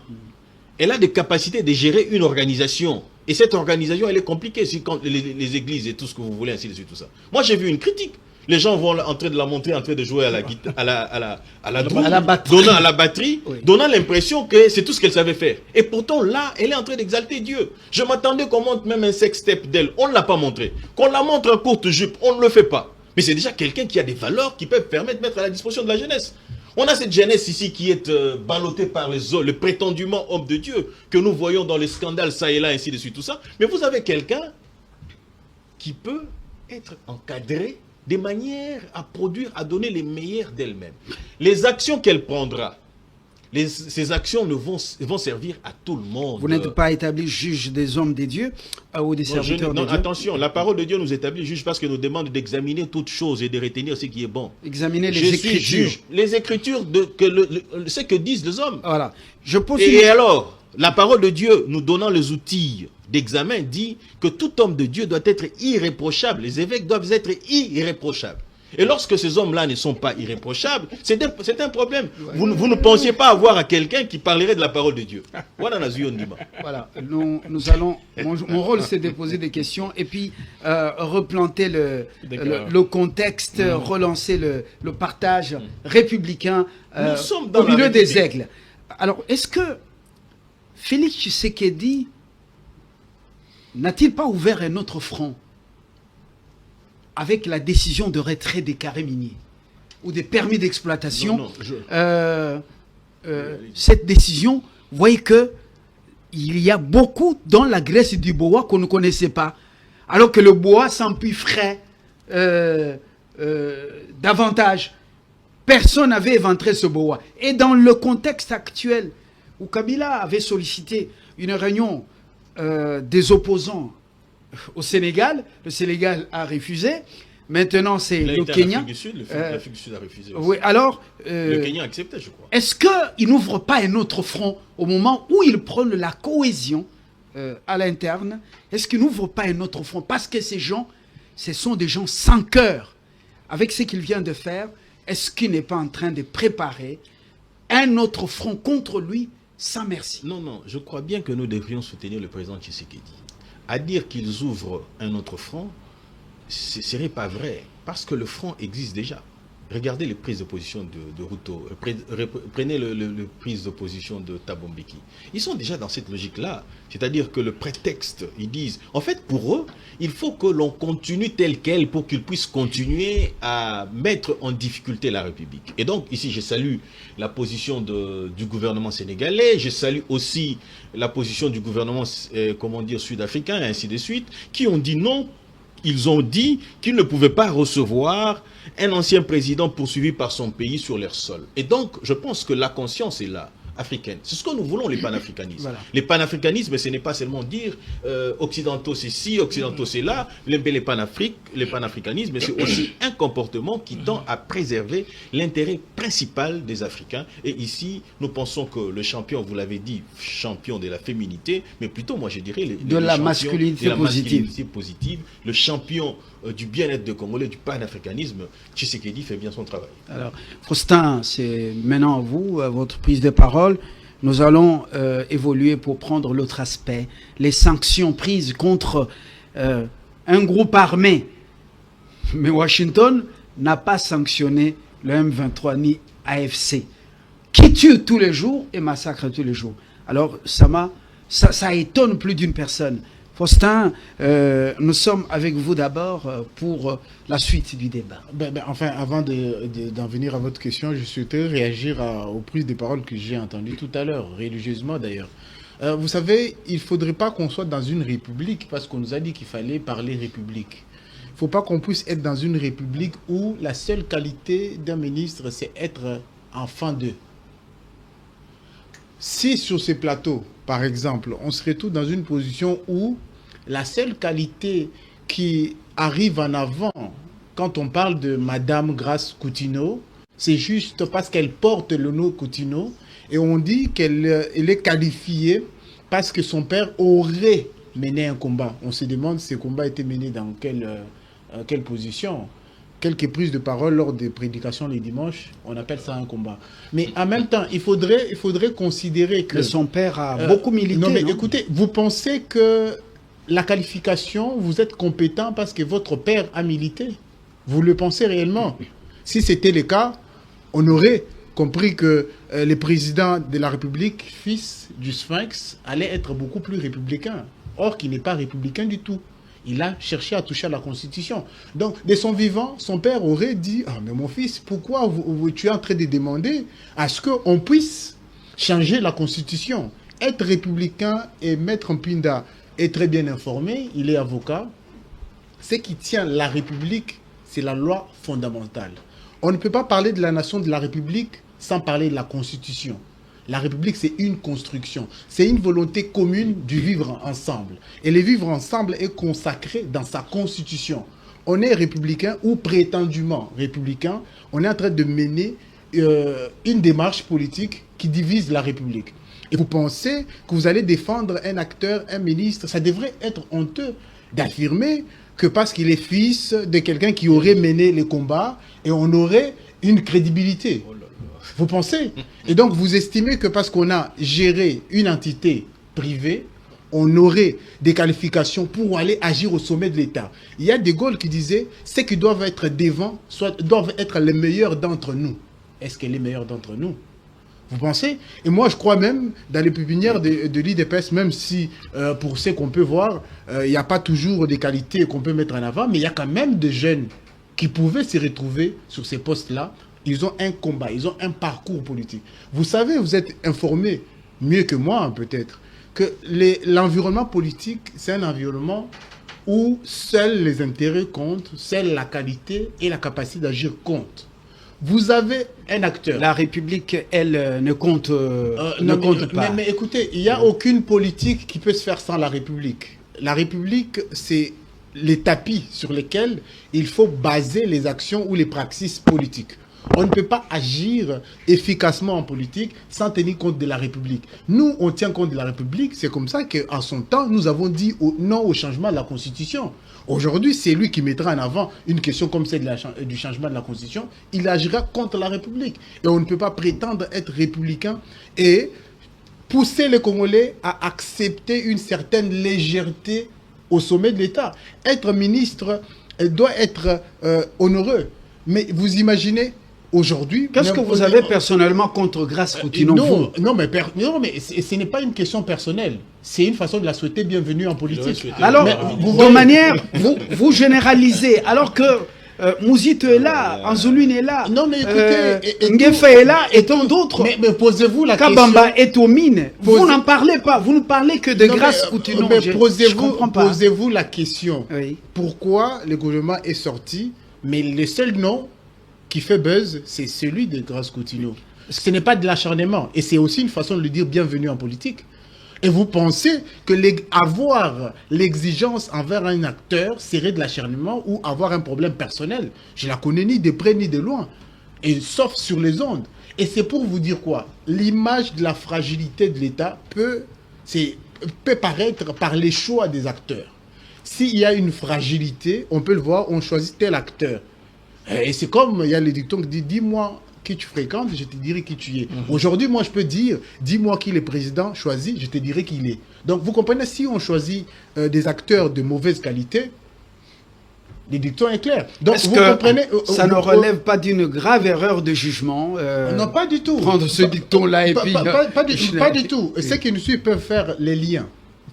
elle a des capacités de gérer une organisation. Et cette organisation, elle est compliquée, quand les églises et tout ce que vous voulez, ainsi de suite, tout ça. Moi, j'ai vu une critique. Les gens vont en train de la montrer, en train de jouer à la drone, batterie. donnant à la batterie, Oui. donnant l'impression que c'est tout ce qu'elle savait faire. Et pourtant, là, elle est en train d'exalter Dieu. Je m'attendais qu'on montre même un sex-step d'elle. On ne l'a pas montré. Qu'on la montre en courte jupe, on ne le fait pas. Mais c'est déjà quelqu'un qui a des valeurs qui peuvent permettre de mettre à la disposition de la jeunesse. On a cette jeunesse ici qui est ballottée par le prétendument homme de Dieu, que nous voyons dans les scandales ça et là, ainsi de suite, tout ça. Mais vous avez quelqu'un qui peut être encadré de manière à produire, à donner les meilleurs d'elle-même. Les actions qu'elle prendra, ces actions vont servir à tout le monde. Vous n'êtes pas établi juge des hommes des dieux ou des serviteurs de Dieu. Attention, la parole de Dieu nous établit juge parce que nous demande d'examiner toutes choses et de retenir ce qui est bon. Examinez les Je suis Écritures. juge. Les Écritures, ce que disent les hommes. Voilà. Je pose Et alors, la parole de Dieu, nous donnant les outils d'examen, dit que tout homme de Dieu doit être irréprochable. Les évêques doivent être irréprochables. Et lorsque ces hommes-là ne sont pas irréprochables, c'est un problème. Vous ne pensiez pas avoir à quelqu'un qui parlerait de la parole de Dieu. Voilà, nous allons. Mon rôle, c'est de poser des questions et puis replanter le contexte, relancer le partage républicain Nous sommes dans au milieu la des République. aigles. Alors, est-ce que Félix Tshisekedi n'a-t-il pas ouvert un autre front avec la décision de retrait des carrés miniers ou des permis d'exploitation? Cette décision, vous voyez que il y a beaucoup dans la Grèce du bois qu'on ne connaissait pas, alors que le bois s'empiffrait davantage. Personne n'avait éventré ce bois. Et dans le contexte actuel, où Kabila avait sollicité une réunion des opposants au Sénégal, le Sénégal a refusé. Maintenant, c'est le Kenya. L'Afrique du Sud, l'Afrique du Sud a refusé aussi. Oui, alors, le Kenya a accepté, je crois. est-ce qu'il n'ouvre pas un autre front au moment où il prône la cohésion à l'interne? Est-ce qu'il n'ouvre pas un autre front? Parce que ces gens, ce sont des gens sans cœur. Avec ce qu'il vient de faire, est-ce qu'il n'est pas en train de préparer un autre front contre lui sans merci? Non, non, je crois bien que nous devrions soutenir le président Tshisekedi. À dire qu'ils ouvrent un autre front, ce ne serait pas vrai, parce que le front existe déjà. Regardez les prises de position de Ruto, prenez le prise de position de Thabo Mbeki. Ils sont déjà dans cette logique-là. C'est-à-dire que le prétexte, ils disent, en fait pour eux, il faut que l'on continue tel quel pour qu'ils puissent continuer à mettre en difficulté la République. Et donc ici je salue la position du gouvernement sénégalais, je salue aussi la position du gouvernement sud-africain et ainsi de suite, qui ont dit non. Ils ont dit qu'ils ne pouvaient pas recevoir un ancien président poursuivi par son pays sur leur sol. Et donc, je pense que la conscience est là, africaine. C'est ce que nous voulons, les panafricanismes. Voilà. Les panafricanismes, ce n'est pas seulement dire occidentaux c'est ci, occidentaux c'est là, les panafricanismes, mais c'est aussi un comportement qui tend à préserver l'intérêt principal des Africains. Et ici, nous pensons que le champion, vous l'avez dit, champion de la féminité, mais plutôt, moi je dirais, de la masculinité positive, le champion du bien-être des Congolais, du panafricanisme, Tshisekedi fait bien son travail. Alors, Faustin, c'est maintenant à vous, à votre prise de parole. Nous allons évoluer pour prendre l'autre aspect, les sanctions prises contre un groupe armé. Mais Washington n'a pas sanctionné le M23 ni AFC, qui tue tous les jours et massacre tous les jours. Alors, ça étonne plus d'une personne. Faustin, nous sommes avec vous d'abord pour la suite du débat. Enfin, avant d'en venir à votre question, je souhaiterais réagir aux prises de parole que j'ai entendues tout à l'heure, religieusement d'ailleurs. Vous savez, il ne faudrait pas qu'on soit dans une république, parce qu'on nous a dit qu'il fallait parler république. Il ne faut pas qu'on puisse être dans une république où la seule qualité d'un ministre, c'est être enfant d'eux. Si sur ces plateaux, par exemple, on serait tous dans une position où la seule qualité qui arrive en avant quand on parle de Madame Grace Coutinho, c'est juste parce qu'elle porte le nom Coutinho et on dit qu'elle est qualifiée parce que son père aurait mené un combat. On se demande si ce combat était mené dans quelle position. Quelques prises de parole lors des prédications les dimanches, on appelle ça un combat. Mais en même temps, il faudrait considérer que... Mais son père a beaucoup milité. Non, mais écoutez, vous pensez que la qualification, vous êtes compétent parce que votre père a milité? Vous le pensez réellement? Si c'était le cas, on aurait compris que le président de la République, fils du Sphinx, allait être beaucoup plus républicain. Or, qu'il n'est pas républicain du tout. Il a cherché à toucher à la Constitution. Donc, de son vivant, son père aurait dit « Ah, mais mon fils, pourquoi tu es en train de demander à ce qu'on puisse changer la Constitution ?» Être républicain et Maître Mpinda est très bien informé, il est avocat. Ce qui tient la République, c'est la loi fondamentale. On ne peut pas parler de la nation de la République sans parler de la Constitution. La République, c'est une construction. C'est une volonté commune du vivre ensemble. Et le vivre ensemble est consacré dans sa Constitution. On est républicain ou prétendument républicain. On est en train de mener une démarche politique qui divise la République. Et vous pensez que vous allez défendre un acteur, un ministre, ça devrait être honteux d'affirmer que parce qu'il est fils de quelqu'un qui aurait mené les combats, et on aurait une crédibilité. Vous pensez? Et donc vous estimez que parce qu'on a géré une entité privée, on aurait des qualifications pour aller agir au sommet de l'État. Il y a De Gaulle qui disait « ceux qui doivent être devant doivent être les meilleurs d'entre nous ». Est-ce que les meilleurs d'entre nous? Vous pensez? Et moi, je crois même, dans les pépinières de l'IDPS, même si, pour ce qu'on peut voir, il n'y a pas toujours des qualités qu'on peut mettre en avant, mais il y a quand même des jeunes qui pouvaient se retrouver sur ces postes-là. Ils ont un combat, ils ont un parcours politique. Vous savez, vous êtes informés mieux que moi, peut-être, que l'environnement politique, c'est un environnement où seuls les intérêts comptent, seule la qualité et la capacité d'agir comptent. Vous avez un acteur. La République, elle, ne compte pas. Mais écoutez, il n'y a aucune politique qui peut se faire sans la République. La République, c'est les tapis sur lesquels il faut baser les actions ou les praxis politiques. On ne peut pas agir efficacement en politique sans tenir compte de la République. Nous, on tient compte de la République. C'est comme ça qu'en son temps, nous avons dit non au changement de la Constitution. Aujourd'hui, c'est lui qui mettra en avant une question comme celle du changement de la Constitution. Il agira contre la République. Et on ne peut pas prétendre être républicain et pousser les Congolais à accepter une certaine légèreté au sommet de l'État. Être ministre doit être honoreux. Mais vous imaginez... Aujourd'hui, qu'est-ce que vous avez personnellement contre Grace Koutino? Non, mais ce n'est pas une question personnelle. C'est une façon de la souhaiter bienvenue en politique. Alors, de manière, vous généralisez, alors que Mouzito est là, Anzouline est là, non, mais écoutez, Ngefa est là, et tant d'autres. Mais posez-vous la Kabamba question. est aux mines. Vous n'en parlez pas, vous ne parlez que de Grace Koutino. Mais je comprends pas. Posez-vous la question. Oui. Pourquoi le gouvernement est sorti, mais le seul nom qui fait buzz, c'est celui de Grace Koutino. Ce n'est pas de l'acharnement. Et c'est aussi une façon de lui dire bienvenue en politique. Et vous pensez que avoir l'exigence envers un acteur serait de l'acharnement ou avoir un problème personnel? Je la connais ni de près ni de loin. Et sauf sur les ondes. Et c'est pour vous dire quoi? L'image de la fragilité de l'État peut paraître par les choix des acteurs. S'il y a une fragilité, on peut le voir, on choisit tel acteur. Et c'est comme, il y a le dicton qui dit, dis-moi qui tu fréquentes, je te dirai qui tu es. Aujourd'hui, moi, je peux dire, dis-moi qui est le président choisi, je te dirai qui il est. Donc, vous comprenez, si on choisit des acteurs de mauvaise qualité, le dicton est clair. Donc, est-ce vous que comprenez, ça ne relève pas d'une grave erreur de jugement non, pas du tout. Prendre ce dicton-là et puis... Pas du tout. Ceux qui nous suivent peuvent faire les liens.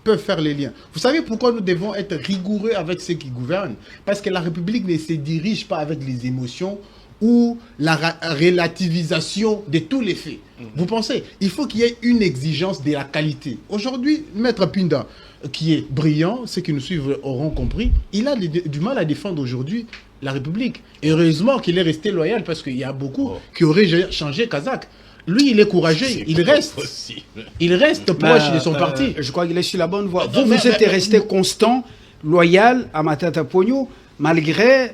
Vous savez pourquoi nous devons être rigoureux avec ceux qui gouvernent? Parce que la République ne se dirige pas avec les émotions ou la relativisation de tous les faits. Vous pensez? Il faut qu'il y ait une exigence de la qualité. Aujourd'hui, Maître Mpinda, qui est brillant, ceux qui nous suivent auront compris, il a du mal à défendre aujourd'hui la République. Et heureusement qu'il est resté loyal parce qu'il y a beaucoup qui auraient changé Kazakh. Lui, il est courageux, il reste proche de son parti. Je crois qu'il est sur la bonne voie. Vous êtes resté constant, loyal à Matata Pogno, malgré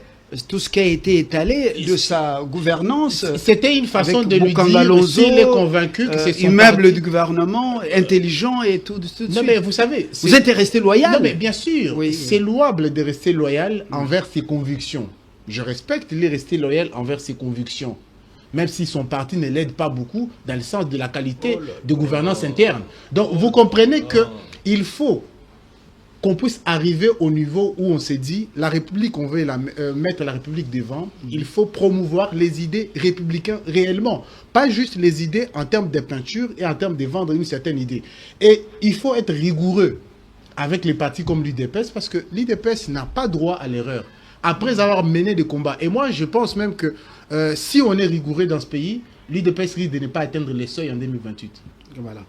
tout ce qui a été étalé de sa gouvernance. C'était une façon de lui dire, s'il est convaincu que c'est son immeuble parti. du gouvernement, intelligent et tout de suite. Non, mais vous savez... Vous êtes resté loyal. Non, mais bien sûr, oui. C'est louable de rester loyal envers ses convictions. Je respecte, il est resté loyal envers ses convictions. Même si son parti ne l'aide pas beaucoup dans le sens de la qualité de gouvernance interne. Donc, vous comprenez qu'il faut qu'on puisse arriver au niveau où on s'est dit, la République, on veut mettre la République devant, il faut promouvoir les idées républicaines réellement, pas juste les idées en termes de peinture et en termes de vendre une certaine idée. Et il faut être rigoureux avec les partis comme l'UDPS, parce que l'UDPS n'a pas droit à l'erreur. Après avoir mené des combats. Et moi, je pense même que si on est rigoureux dans ce pays, l'UDPS risque de ne pas atteindre les seuils en 2028. Voilà.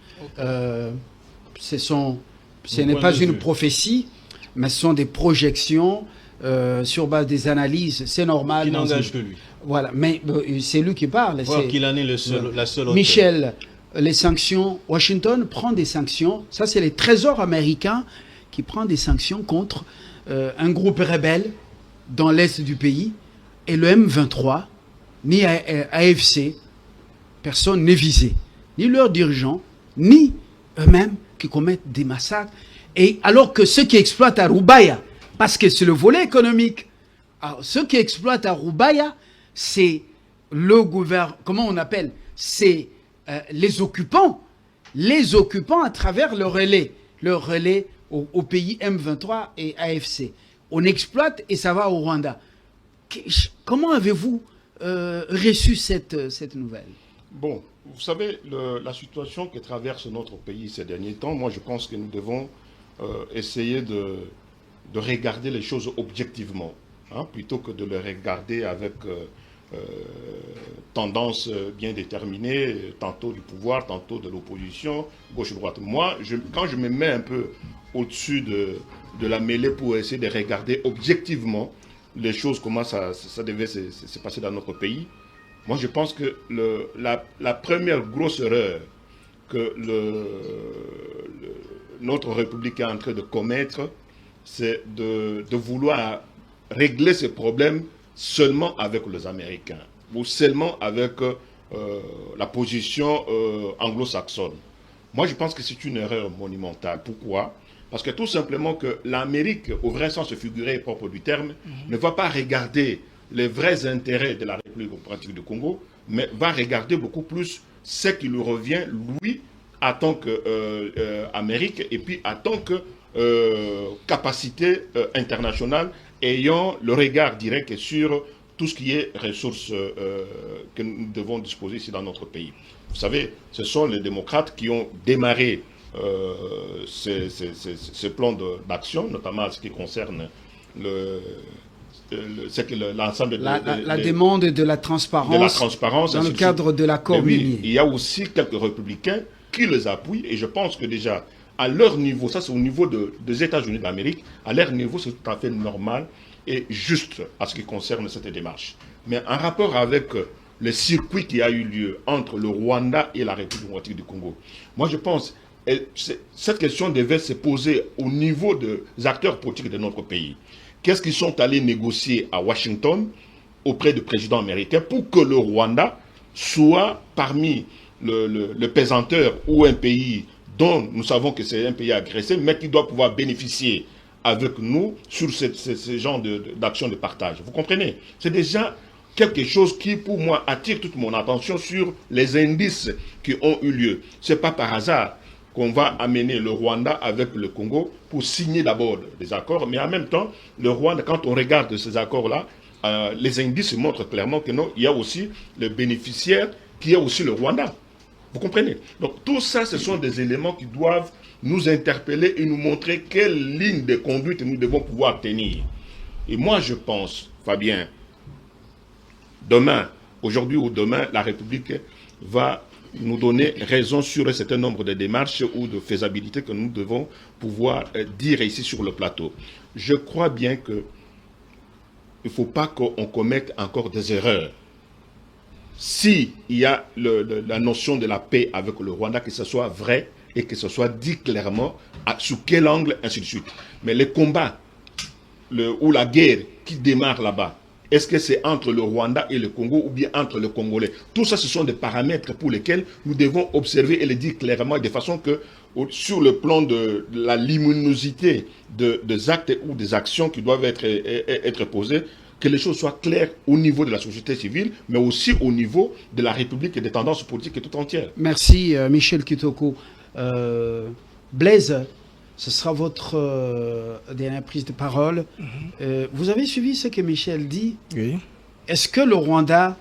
Ce n'est pas une prophétie, mais ce sont des projections sur base des analyses. C'est normal. Qui n'engage que lui. Voilà, mais c'est lui qui parle. Voir qu'il en est la seule Michel, les sanctions, Washington prend des sanctions. Ça, c'est les trésors américains qui prennent des sanctions contre un groupe rebelle dans l'est du pays. Et le M23, ni AFC, personne n'est visé. Ni leurs dirigeants, ni eux-mêmes qui commettent des massacres. Et alors que ceux qui exploitent à Roubaïa, parce que c'est le volet économique, alors ceux qui exploitent à Roubaïa, c'est le gouvernement, comment on appelle, c'est les occupants à travers le relais au pays M23 et AFC. On exploite et ça va au Rwanda. Comment avez-vous reçu cette nouvelle? Bon, vous savez, la situation que traverse notre pays ces derniers temps, moi je pense que nous devons essayer de regarder les choses objectivement, hein, plutôt que de les regarder avec tendance bien déterminée, tantôt du pouvoir, tantôt de l'opposition, gauche-droite. Moi, quand je me mets un peu au-dessus de la mêlée pour essayer de regarder objectivement les choses, comment ça devait se passer dans notre pays, moi je pense que la première grosse erreur que notre République est en train de commettre, c'est de vouloir régler ces problèmes seulement avec les Américains ou seulement avec la position anglo-saxonne. Moi je pense que c'est une erreur monumentale. Pourquoi ? Parce que tout simplement que l'Amérique, au vrai sens figuré propre du terme, ne va pas regarder les vrais intérêts de la République démocratique du Congo, mais va regarder beaucoup plus ce qui lui revient, lui, en tant qu'Amérique, et puis en tant que capacité internationale, ayant le regard direct sur tout ce qui est ressources que nous devons disposer ici dans notre pays. Vous savez, ce sont les démocrates qui ont démarré ce plan d'action, notamment en ce qui concerne l'ensemble la demande de la transparence dans le cadre de l'accord minier. Il y a aussi quelques républicains qui les appuient, et je pense que déjà, à leur niveau, ça c'est au niveau des États-Unis d'Amérique, à leur niveau c'est tout à fait normal et juste à ce qui concerne cette démarche. Mais en rapport avec le circuit qui a eu lieu entre le Rwanda et la République démocratique du Congo, moi je pense cette question devait se poser au niveau des acteurs politiques de notre pays. Qu'est-ce qu'ils sont allés négocier à Washington auprès du président américain pour que le Rwanda soit parmi le pesanteur ou un pays dont nous savons que c'est un pays agressé, mais qui doit pouvoir bénéficier avec nous sur ce genre d'action de partage. Vous comprenez? C'est déjà quelque chose qui, pour moi, attire toute mon attention sur les indices qui ont eu lieu. Ce n'est pas par hasard qu'on va amener le Rwanda avec le Congo pour signer d'abord des accords, mais en même temps, le Rwanda, quand on regarde ces accords-là, les indices montrent clairement que non, il y a aussi le bénéficiaire qui est aussi le Rwanda. Vous comprenez? Donc tout ça, ce sont des éléments qui doivent nous interpeller et nous montrer quelle ligne de conduite nous devons pouvoir tenir. Et moi, je pense, Fabien, demain, aujourd'hui ou demain, la République va nous donner raison sur un certain nombre de démarches ou de faisabilité que nous devons pouvoir dire ici sur le plateau. Je crois bien qu'il ne faut pas qu'on commette encore des erreurs. Si il y a la notion de la paix avec le Rwanda, que ce soit vrai et que ce soit dit clairement sous quel angle, ainsi de suite. Mais les combats ou la guerre qui démarre là-bas, est-ce que c'est entre le Rwanda et le Congo ou bien entre les Congolais? Tout ça, ce sont des paramètres pour lesquels nous devons observer et les dire clairement, de façon que, sur le plan de la luminosité des actes ou des actions qui doivent être posées, que les choses soient claires au niveau de la société civile, mais aussi au niveau de la République et des tendances politiques tout entières. Merci Michel Kitoko. Blaise, ce sera votre dernière prise de parole. Vous avez suivi ce que Michel dit. Oui. Est-ce que le Rwanda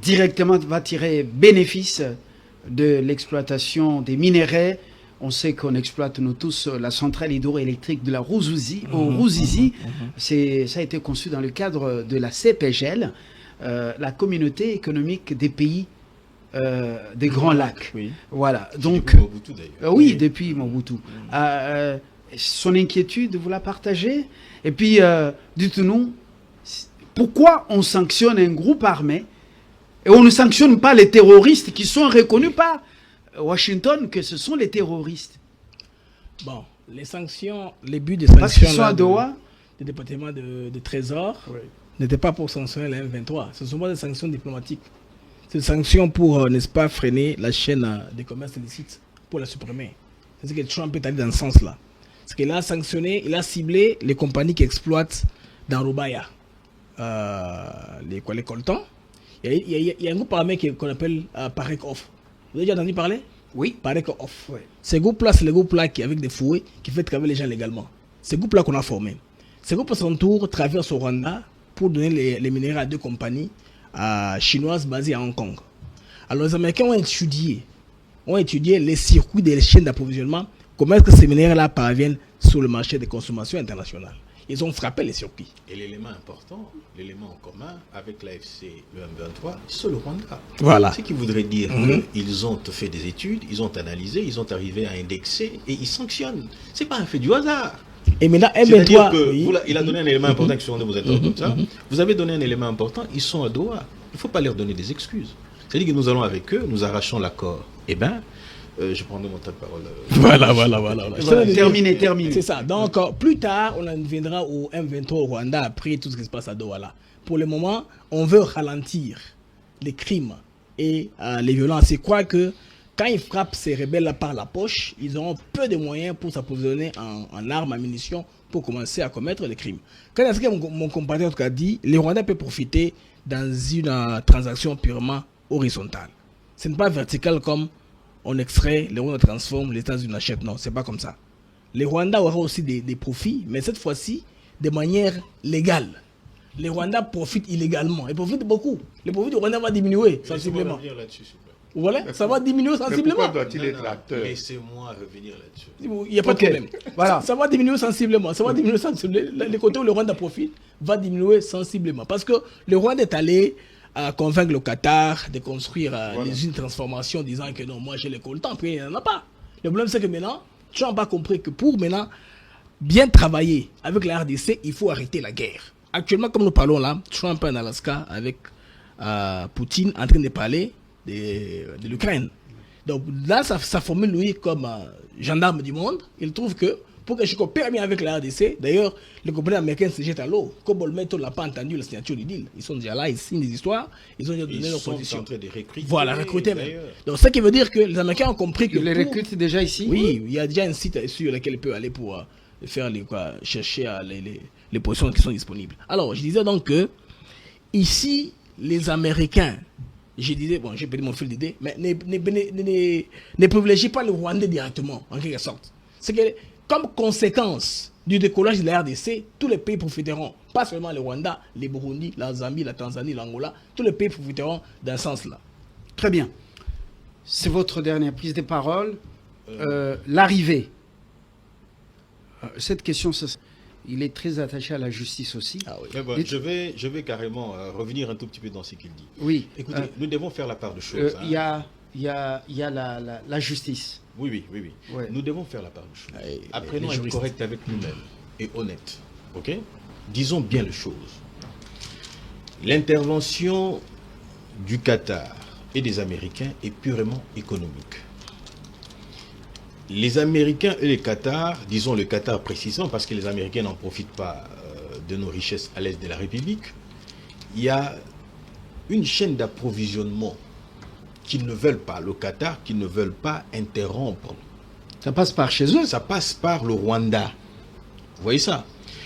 directement va tirer bénéfice de l'exploitation des minerais? On sait qu'on exploite, nous tous, la centrale hydroélectrique de la Ruzizi. Au Ruzizi, ça a été conçu dans le cadre de la CPGL, la communauté économique des pays des Grands Lacs. Oui. Voilà. Donc, Depuis Mobutu, d'ailleurs. oui, depuis Mobutu. Son inquiétude, vous la partagez? Et puis, dites-nous, pourquoi on sanctionne un groupe armé et on ne sanctionne pas les terroristes qui sont reconnus par Washington que ce sont les terroristes? Bon, les sanctions, les buts des sanctions Parce qu'ils sont à Doha. du département de Trésor n'étaient pas pour sanctionner la M23. Ce ne sont pas des sanctions diplomatiques. C'est des sanctions pour, n'est-ce pas, freiner la chaîne des commerces illicites, pour la supprimer. C'est ce que Trump est allé dans ce sens-là. Parce qu'il a sanctionné, il a ciblé les compagnies qui exploitent dans Rubaya les coltans. Il y a un groupe armé qu'on appelle Parek Off. Vous avez déjà entendu parler? Oui. Parek Off. Ouais. Ces groupes-là, c'est les groupes-là qui, avec des fouets, qui fait travailler les gens légalement. Ces groupes-là qu'on a formés. Ces groupes, à son tour, traversent au Rwanda pour donner les minéraux à deux compagnies chinoises basées à Hong Kong. Alors, les Américains ont étudié les circuits des chaînes d'approvisionnement, comment est-ce que ces minéraux-là parviennent sur le marché des consommations internationales. Ils ont frappé les circuits. Et l'élément important, l'élément en commun avec l'AFC, le M23, c'est le Rwanda. Voilà. Ce qui voudrait dire qu'ils ont fait des études, ils ont analysé, ils ont arrivé à indexer et ils sanctionnent. C'est pas un fait du hasard. Et maintenant, C'est-à-dire M23, que oui. il a donné un élément important qui sont de vous interrompre comme ça. Vous avez donné un élément important, ils sont à Doha. Il ne faut pas leur donner des excuses. C'est-à-dire que nous allons avec eux, nous arrachons l'accord. Eh bien, je prendrai mon temps de parole. Voilà. Terminé. C'est ça. Donc, plus tard, on en viendra au M23 au Rwanda après tout ce qui se passe à Doha là. Pour le moment, on veut ralentir les crimes et les violences. Et croire que quand ils frappent ces rebelles-là par la poche, ils auront peu de moyens pour s'approvisionner en armes, en munitions, pour commencer à commettre les crimes. Quand ce que mon compatriote a dit, les Rwandais peuvent profiter dans une transaction purement horizontale. Ce n'est pas vertical comme on extrait, les Rwandais transforment, les États-Unis achètent. Non, c'est pas comme ça. Les Rwandais auront aussi des profits, mais cette fois-ci, de manière légale. Les Rwandais profitent illégalement. Ils profitent beaucoup. Le profit du Rwanda va diminuer sensiblement. Voilà, ça va diminuer sensiblement. Pourquoi doit-il être acteur? Laissez-moi revenir là-dessus. Il n'y a pas de problème. Voilà. Ça va diminuer sensiblement. Ça va diminuer sensiblement. Les côtés où le Rwanda profite va diminuer sensiblement. Parce que le Rwanda est allé convaincre le Qatar de construire les usines de transformation, disant que non, moi j'ai les coltans, puis il n'y en a pas. Le problème c'est que maintenant, Trump a compris que pour maintenant bien travailler avec la RDC, il faut arrêter la guerre. Actuellement, comme nous parlons là, Trump est en Alaska avec Poutine en train de parler de l'Ukraine. Donc là, ça formule lui comme gendarme du monde. Il trouve que pour que je coopère bien avec la RDC, d'ailleurs, les compagnies américaines se jettent à l'eau. Comme Bolmetto n'a pas entendu la signature du deal. Ils sont déjà là, ils signent des histoires, ils ont déjà donné leur position. En train de recruter. Voilà, recruter même. Donc, ce qui veut dire que les Américains ont compris que. Ils les recrutent déjà ici? Oui, il y a déjà un site sur lequel il peut aller pour faire chercher les positions qui sont disponibles. Alors, je disais donc que ici, les Américains, je disais, bon, j'ai perdu mon fil d'idée, mais ne privilégient pas le Rwandais directement, en quelque sorte. C'est que, comme conséquence du décollage de la RDC, tous les pays profiteront, pas seulement le Rwanda, les Burundi, la Zambie, la Tanzanie, l'Angola, tous les pays profiteront d'un sens-là. Très bien. C'est votre dernière prise de parole. L'arrivée. Cette question, il est très attaché à la justice aussi. Ah oui. Mais bon, je vais carrément revenir un tout petit peu dans ce qu'il dit. Oui. Écoutez, nous devons faire la part de choses. Il y a la justice. Oui. Ouais. Nous devons faire la part de choses. Et Apprenons les à être juristes. correct avec nous-mêmes et honnête. Ok? Disons bien les choses. L'intervention du Qatar et des Américains est purement économique. Les Américains et les Qatar, disons le Qatar précisément, parce que les Américains n'en profitent pas de nos richesses à l'est de la République, il y a une chaîne d'approvisionnement qu'ils ne veulent pas, le Qatar, qu'ils ne veulent pas interrompre. Ça passe par chez eux. Ça passe par le Rwanda. Vous voyez ça?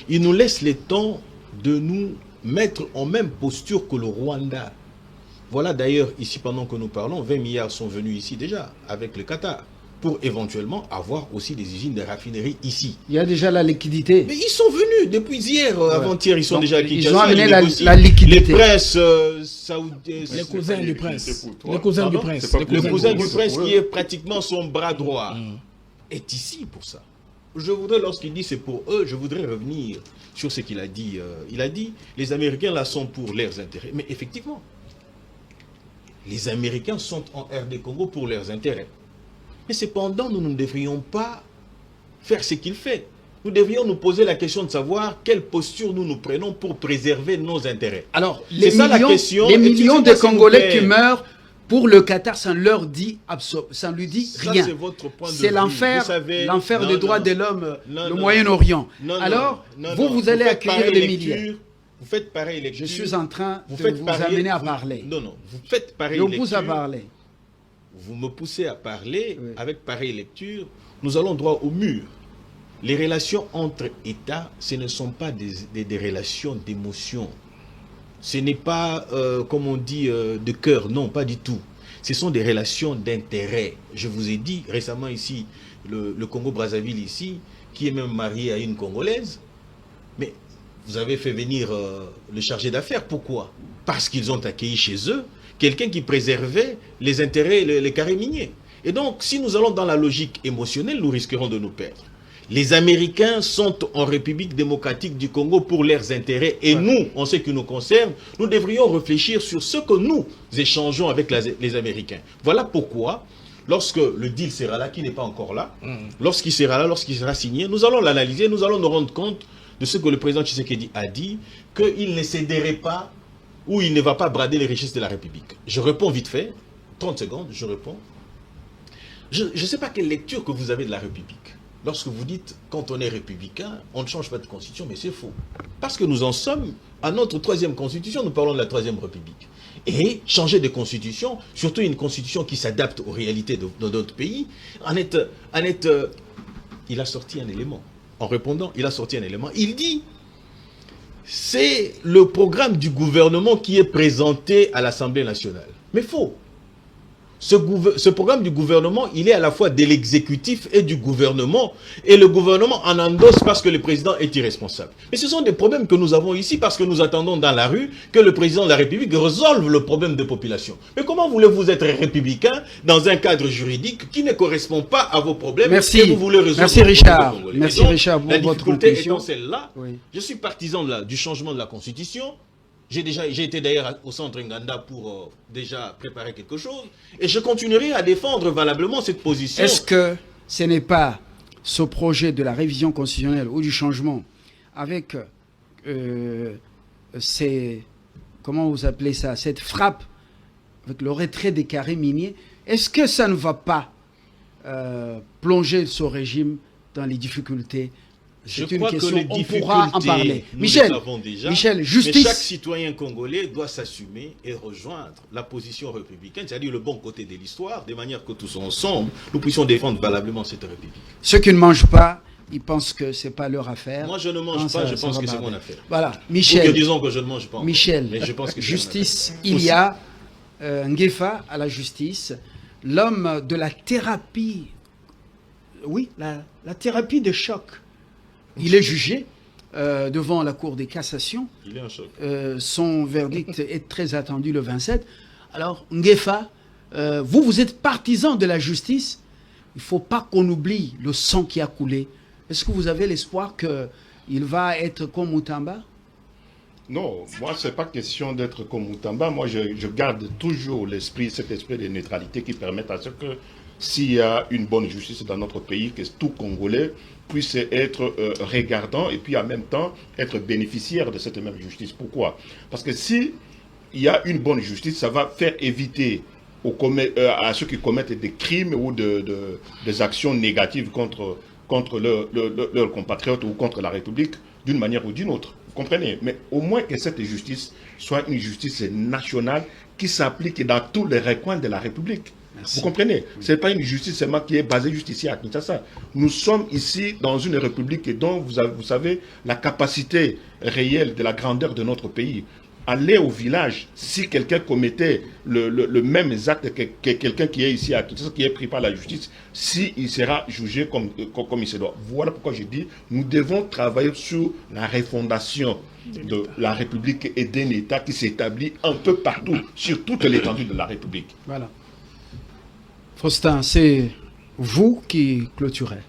Ils nous laissent le temps de nous mettre en même posture que le Rwanda. Voilà d'ailleurs, ici pendant que nous parlons, 20 milliards sont venus ici déjà, avec le Qatar. pour éventuellement avoir aussi des usines de raffinerie ici. Il y a déjà la liquidité. Mais ils sont venus depuis hier, avant-hier, ils sont Donc, déjà à Kinshasa. ils ont amené la négocient. liquidité. Les princes saoudiens, Les cousins du prince. pour toi. Les cousins du Pardon, prince. c'est pas Les pour le cousins cousin du du prince. prince qui est pratiquement son bras droit est ici pour ça. Je voudrais, lorsqu'il dit c'est pour eux, je voudrais revenir sur ce qu'il a dit. Il a dit, les Américains là sont pour leurs intérêts. Mais effectivement, les Américains sont en RD Congo pour leurs intérêts. Mais cependant, nous ne devrions pas faire ce qu'il fait. Nous devrions nous poser la question de savoir quelle posture nous prenons pour préserver nos intérêts. Alors, C'est ça la question. les millions de Excusez-moi, s'il vous Congolais plaît. qui meurent pour le Qatar, ça ne leur dit ça ne lui dit Ça, rien. c'est votre point de C'est vue. l'enfer, Vous savez- l'enfer Non, des non, droits non. de l'homme, Non, le non. Moyen-Orient. Non, non, Alors, non, vous, non. vous allez faites accueillir pareille des lecture, milliers. Vous faites pareil Je lecture. suis en train de faites vous pareil- amener à parler. Non, non. Vous faites pareil Je vous lecture. pousse à parler. Vous me poussez à parler Oui. avec pareille lecture. Nous allons droit au mur. Les relations entre États, ce ne sont pas des relations d'émotion. Ce n'est pas, comme on dit, de cœur. Non, pas du tout. Ce sont des relations d'intérêt. Je vous ai dit récemment ici, le Congo-Brazzaville ici, qui est même marié à une Congolaise. Mais vous avez fait venir le chargé d'affaires. Pourquoi? Parce qu'ils ont accueilli chez eux quelqu'un qui préservait les intérêts, les carrés miniers. Et donc, si nous allons dans la logique émotionnelle, nous risquerons de nous perdre. Les Américains sont en République démocratique du Congo pour leurs intérêts. Et nous, en ce qui nous concerne, nous devrions réfléchir sur ce que nous échangeons avec les Américains. Voilà pourquoi, lorsque le deal sera là, qui n'est pas encore là, lorsqu'il sera là, lorsqu'il sera signé, nous allons l'analyser, nous allons nous rendre compte de ce que le président Tshisekedi a dit, qu'il ne céderait pas ou il ne va pas brader les richesses de la République. Je réponds vite fait, 30 secondes, je réponds. Je ne sais pas quelle lecture que vous avez de la République. Lorsque vous dites, quand on est républicain, on ne change pas de constitution, mais c'est faux. Parce que nous en sommes à notre 3e constitution, nous parlons de la 3e République. Et changer de constitution, surtout une constitution qui s'adapte aux réalités de notre pays, il a sorti un élément. En répondant, il a sorti un élément. Il dit, c'est le programme du gouvernement qui est présenté à l'Assemblée nationale. Mais faux. Ce programme du gouvernement, il est à la fois de l'exécutif et du gouvernement. Et le gouvernement en endosse parce que le président est irresponsable. Mais ce sont des problèmes que nous avons ici parce que nous attendons dans la rue que le président de la République résolve le problème de population. Mais comment voulez-vous être républicain dans un cadre juridique qui ne correspond pas à vos problèmes? Merci. Et vous voulez résoudre Merci, le problème Richard. des Congolais. Merci, Et donc, Richard, pour la votre difficulté conclusion. étant celle-là, Oui. je suis partisan du changement de la Constitution. J'ai été d'ailleurs au centre Nganda pour déjà préparer quelque chose. Et je continuerai à défendre valablement cette position. Est-ce que ce n'est pas ce projet de la révision constitutionnelle ou du changement avec comment vous appelez ça, cette frappe avec le retrait des carrés miniers, est-ce que ça ne va pas plonger ce régime dans les difficultés? Je C'est une crois que question, les on pourra en parler. difficultés, nous Michel, les avons déjà. Michel, Mais justice. chaque citoyen congolais doit s'assumer et rejoindre la position républicaine, c'est-à-dire le bon côté de l'histoire, de manière que tous ensemble, nous puissions défendre valablement cette République. Ceux qui ne mangent pas, ils pensent que c'est pas leur affaire. Moi, je ne mange Non, pas, ça je pense va que c'est barder. mon affaire. Voilà, Ou que Michel. disons que je ne mange pas. Michel, Mais je pense que c'est justice, mon affaire. il y a Ngefa à la justice, l'homme de la thérapie, oui, la thérapie de choc. Il est jugé devant la Cour des cassations. Il est en choc. Son verdict est très attendu le 27. Alors, Ngefa, vous êtes partisan de la justice. Il ne faut pas qu'on oublie le sang qui a coulé. Est-ce que vous avez l'espoir qu'il va être comme Moutamba? Non, moi, ce n'est pas question d'être comme Moutamba. Moi, je garde toujours cet esprit de neutralité qui permet à ce que, s'il y a une bonne justice dans notre pays, que tout Congolais puisse être regardant et puis en même temps être bénéficiaire de cette même justice. Pourquoi? Parce que si il y a une bonne justice, ça va faire éviter à ceux qui commettent des crimes ou des actions négatives contre leurs compatriotes ou contre la République d'une manière ou d'une autre. Vous comprenez? Mais au moins que cette justice soit une justice nationale qui s'applique dans tous les recoins de la République. Merci. Vous comprenez? Ce n'est pas une justice seulement qui est basée juste ici à Kinshasa. Nous sommes ici dans une république dont vous savez la capacité réelle de la grandeur de notre pays. aller au village si quelqu'un commettait le même acte que quelqu'un qui est ici à Kinshasa, qui est pris par la justice, s'il sera jugé comme il se doit. Voilà pourquoi je dis, nous devons travailler sur la refondation de la République et d'un État qui s'établit un peu partout, sur toute l'étendue de la République. Voilà. Faustin, c'est vous qui clôturez.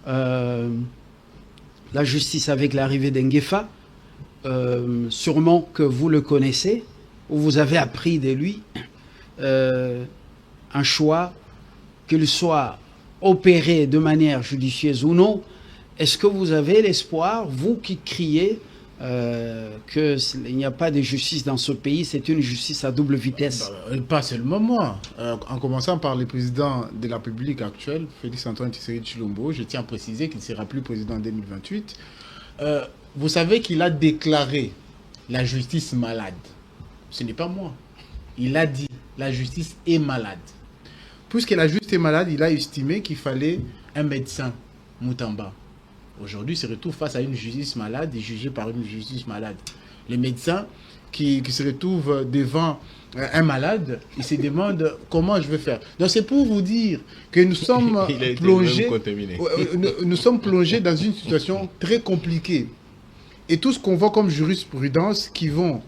La justice avec l'arrivée d'Engefa, sûrement que vous le connaissez, ou vous avez appris de lui un choix, qu'il soit opéré de manière judicieuse ou non. Est-ce que vous avez l'espoir, vous qui criez qu'il n'y a pas de justice dans ce pays, c'est une justice à double vitesse? Pas seulement moi. En commençant par le président de la République actuel, Félix-Antoine Tshisekedi Tshilombo, je tiens à préciser qu'il ne sera plus président en 2028. Vous savez qu'il a déclaré la justice malade. Ce n'est pas moi. Il a dit la justice est malade. Puisque la justice est malade, il a estimé qu'il fallait un médecin, Moutamba. Aujourd'hui, il se retrouve face à une justice malade et jugé par une justice malade. Les médecins qui se retrouvent devant un malade, ils se demandent comment je vais faire. Donc c'est pour vous dire que nous sommes nous sommes plongés dans une situation très compliquée. Et tout ce qu'on voit comme jurisprudence qui vont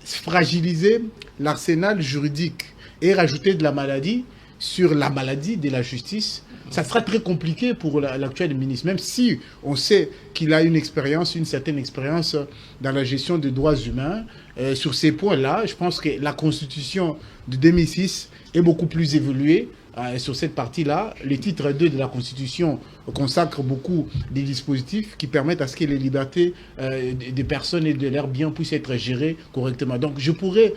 fragiliser l'arsenal juridique et rajouter de la maladie sur la maladie de la justice, ça sera très compliqué pour l'actuel ministre, même si on sait qu'il a une certaine expérience dans la gestion des droits humains. Sur ces points-là, je pense que la Constitution de 2006 est beaucoup plus évoluée. Sur cette partie-là, le titre 2 de la Constitution consacre beaucoup des dispositifs qui permettent à ce que les libertés des personnes et de leurs biens puissent être gérées correctement. Donc je pourrais,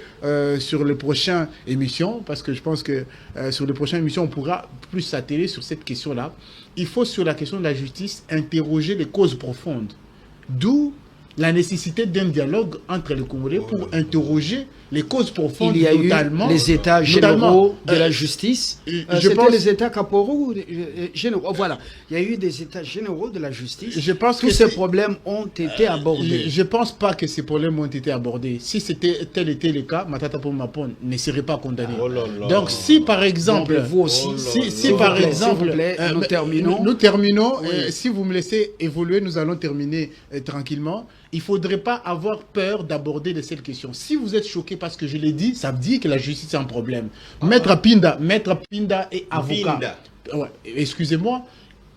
sur les prochaines émissions, parce que je pense que sur les prochaines émissions, on pourra plus s'atteler sur cette question-là. Il faut, sur la question de la justice, interroger les causes profondes. D'où la nécessité d'un dialogue entre les Congolais pour interroger les causes profondes. Il y a eu les états généraux de la justice. C'était les états caporaux généraux. Voilà. Il y a eu des états généraux de la justice. Je pense tous ces problèmes ont été abordés. Je ne pense pas que ces problèmes ont été abordés. Si tel était le cas, Matata Pomapon ne serait pas condamné. Donc si par exemple... vous aussi, si par exemple... nous terminons. Nous terminons. Oui. Si vous me laissez évoluer, nous allons terminer tranquillement. Il ne faudrait pas avoir peur d'aborder de cette question. Si vous êtes choqué parce que je l'ai dit, ça veut dire que la justice a un problème. Maître Pinda est avocat. Ouais, excusez-moi,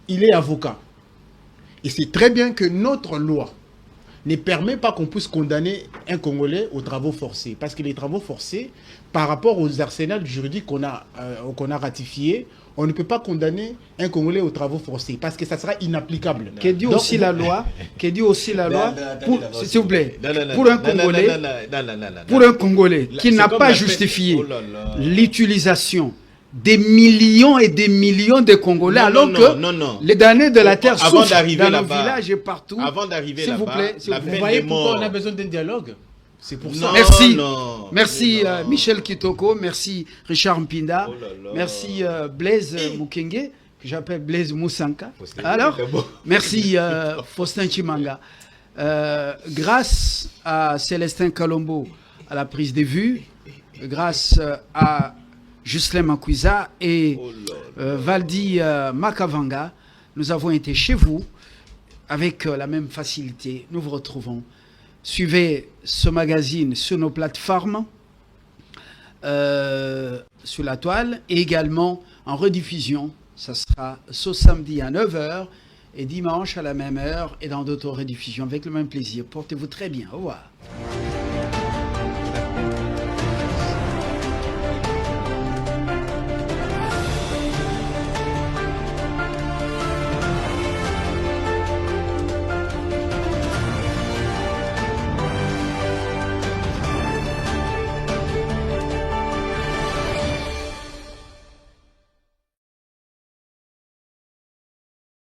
il est avocat. Et c'est très bien que notre loi ne permet pas qu'on puisse condamner un Congolais aux travaux forcés. Parce que les travaux forcés, par rapport aux arsenals juridiques qu'on a ratifiés, on ne peut pas condamner un Congolais aux travaux forcés parce que ça sera inapplicable. Qu'est dit aussi la loi, s'il vous plaît, pour un Congolais qui n'a pas justifié l'utilisation des millions et des millions de Congolais, alors que les damnés de la terre souffrent dans nos villages et partout. Avant d'arriver s'il vous plaît, vous voyez pourquoi on a besoin d'un dialogue? C'est pour ça. Merci Michel Kitoko, merci Richard Mpinda, merci Blaise Mukenge, que j'appelle Blaise Moussanka. Alors, merci Faustin Chimanga. Grâce à Célestin Kalombo à la prise de vue, grâce à Juscelin Makwiza et Valdi Makavanga, nous avons été chez vous avec la même facilité. Nous vous retrouvons. Suivez ce magazine sur nos plateformes, sur la toile, et également en rediffusion. Ça sera ce samedi à 9h et dimanche à la même heure et dans d'autres rediffusions avec le même plaisir. Portez-vous très bien. Au revoir.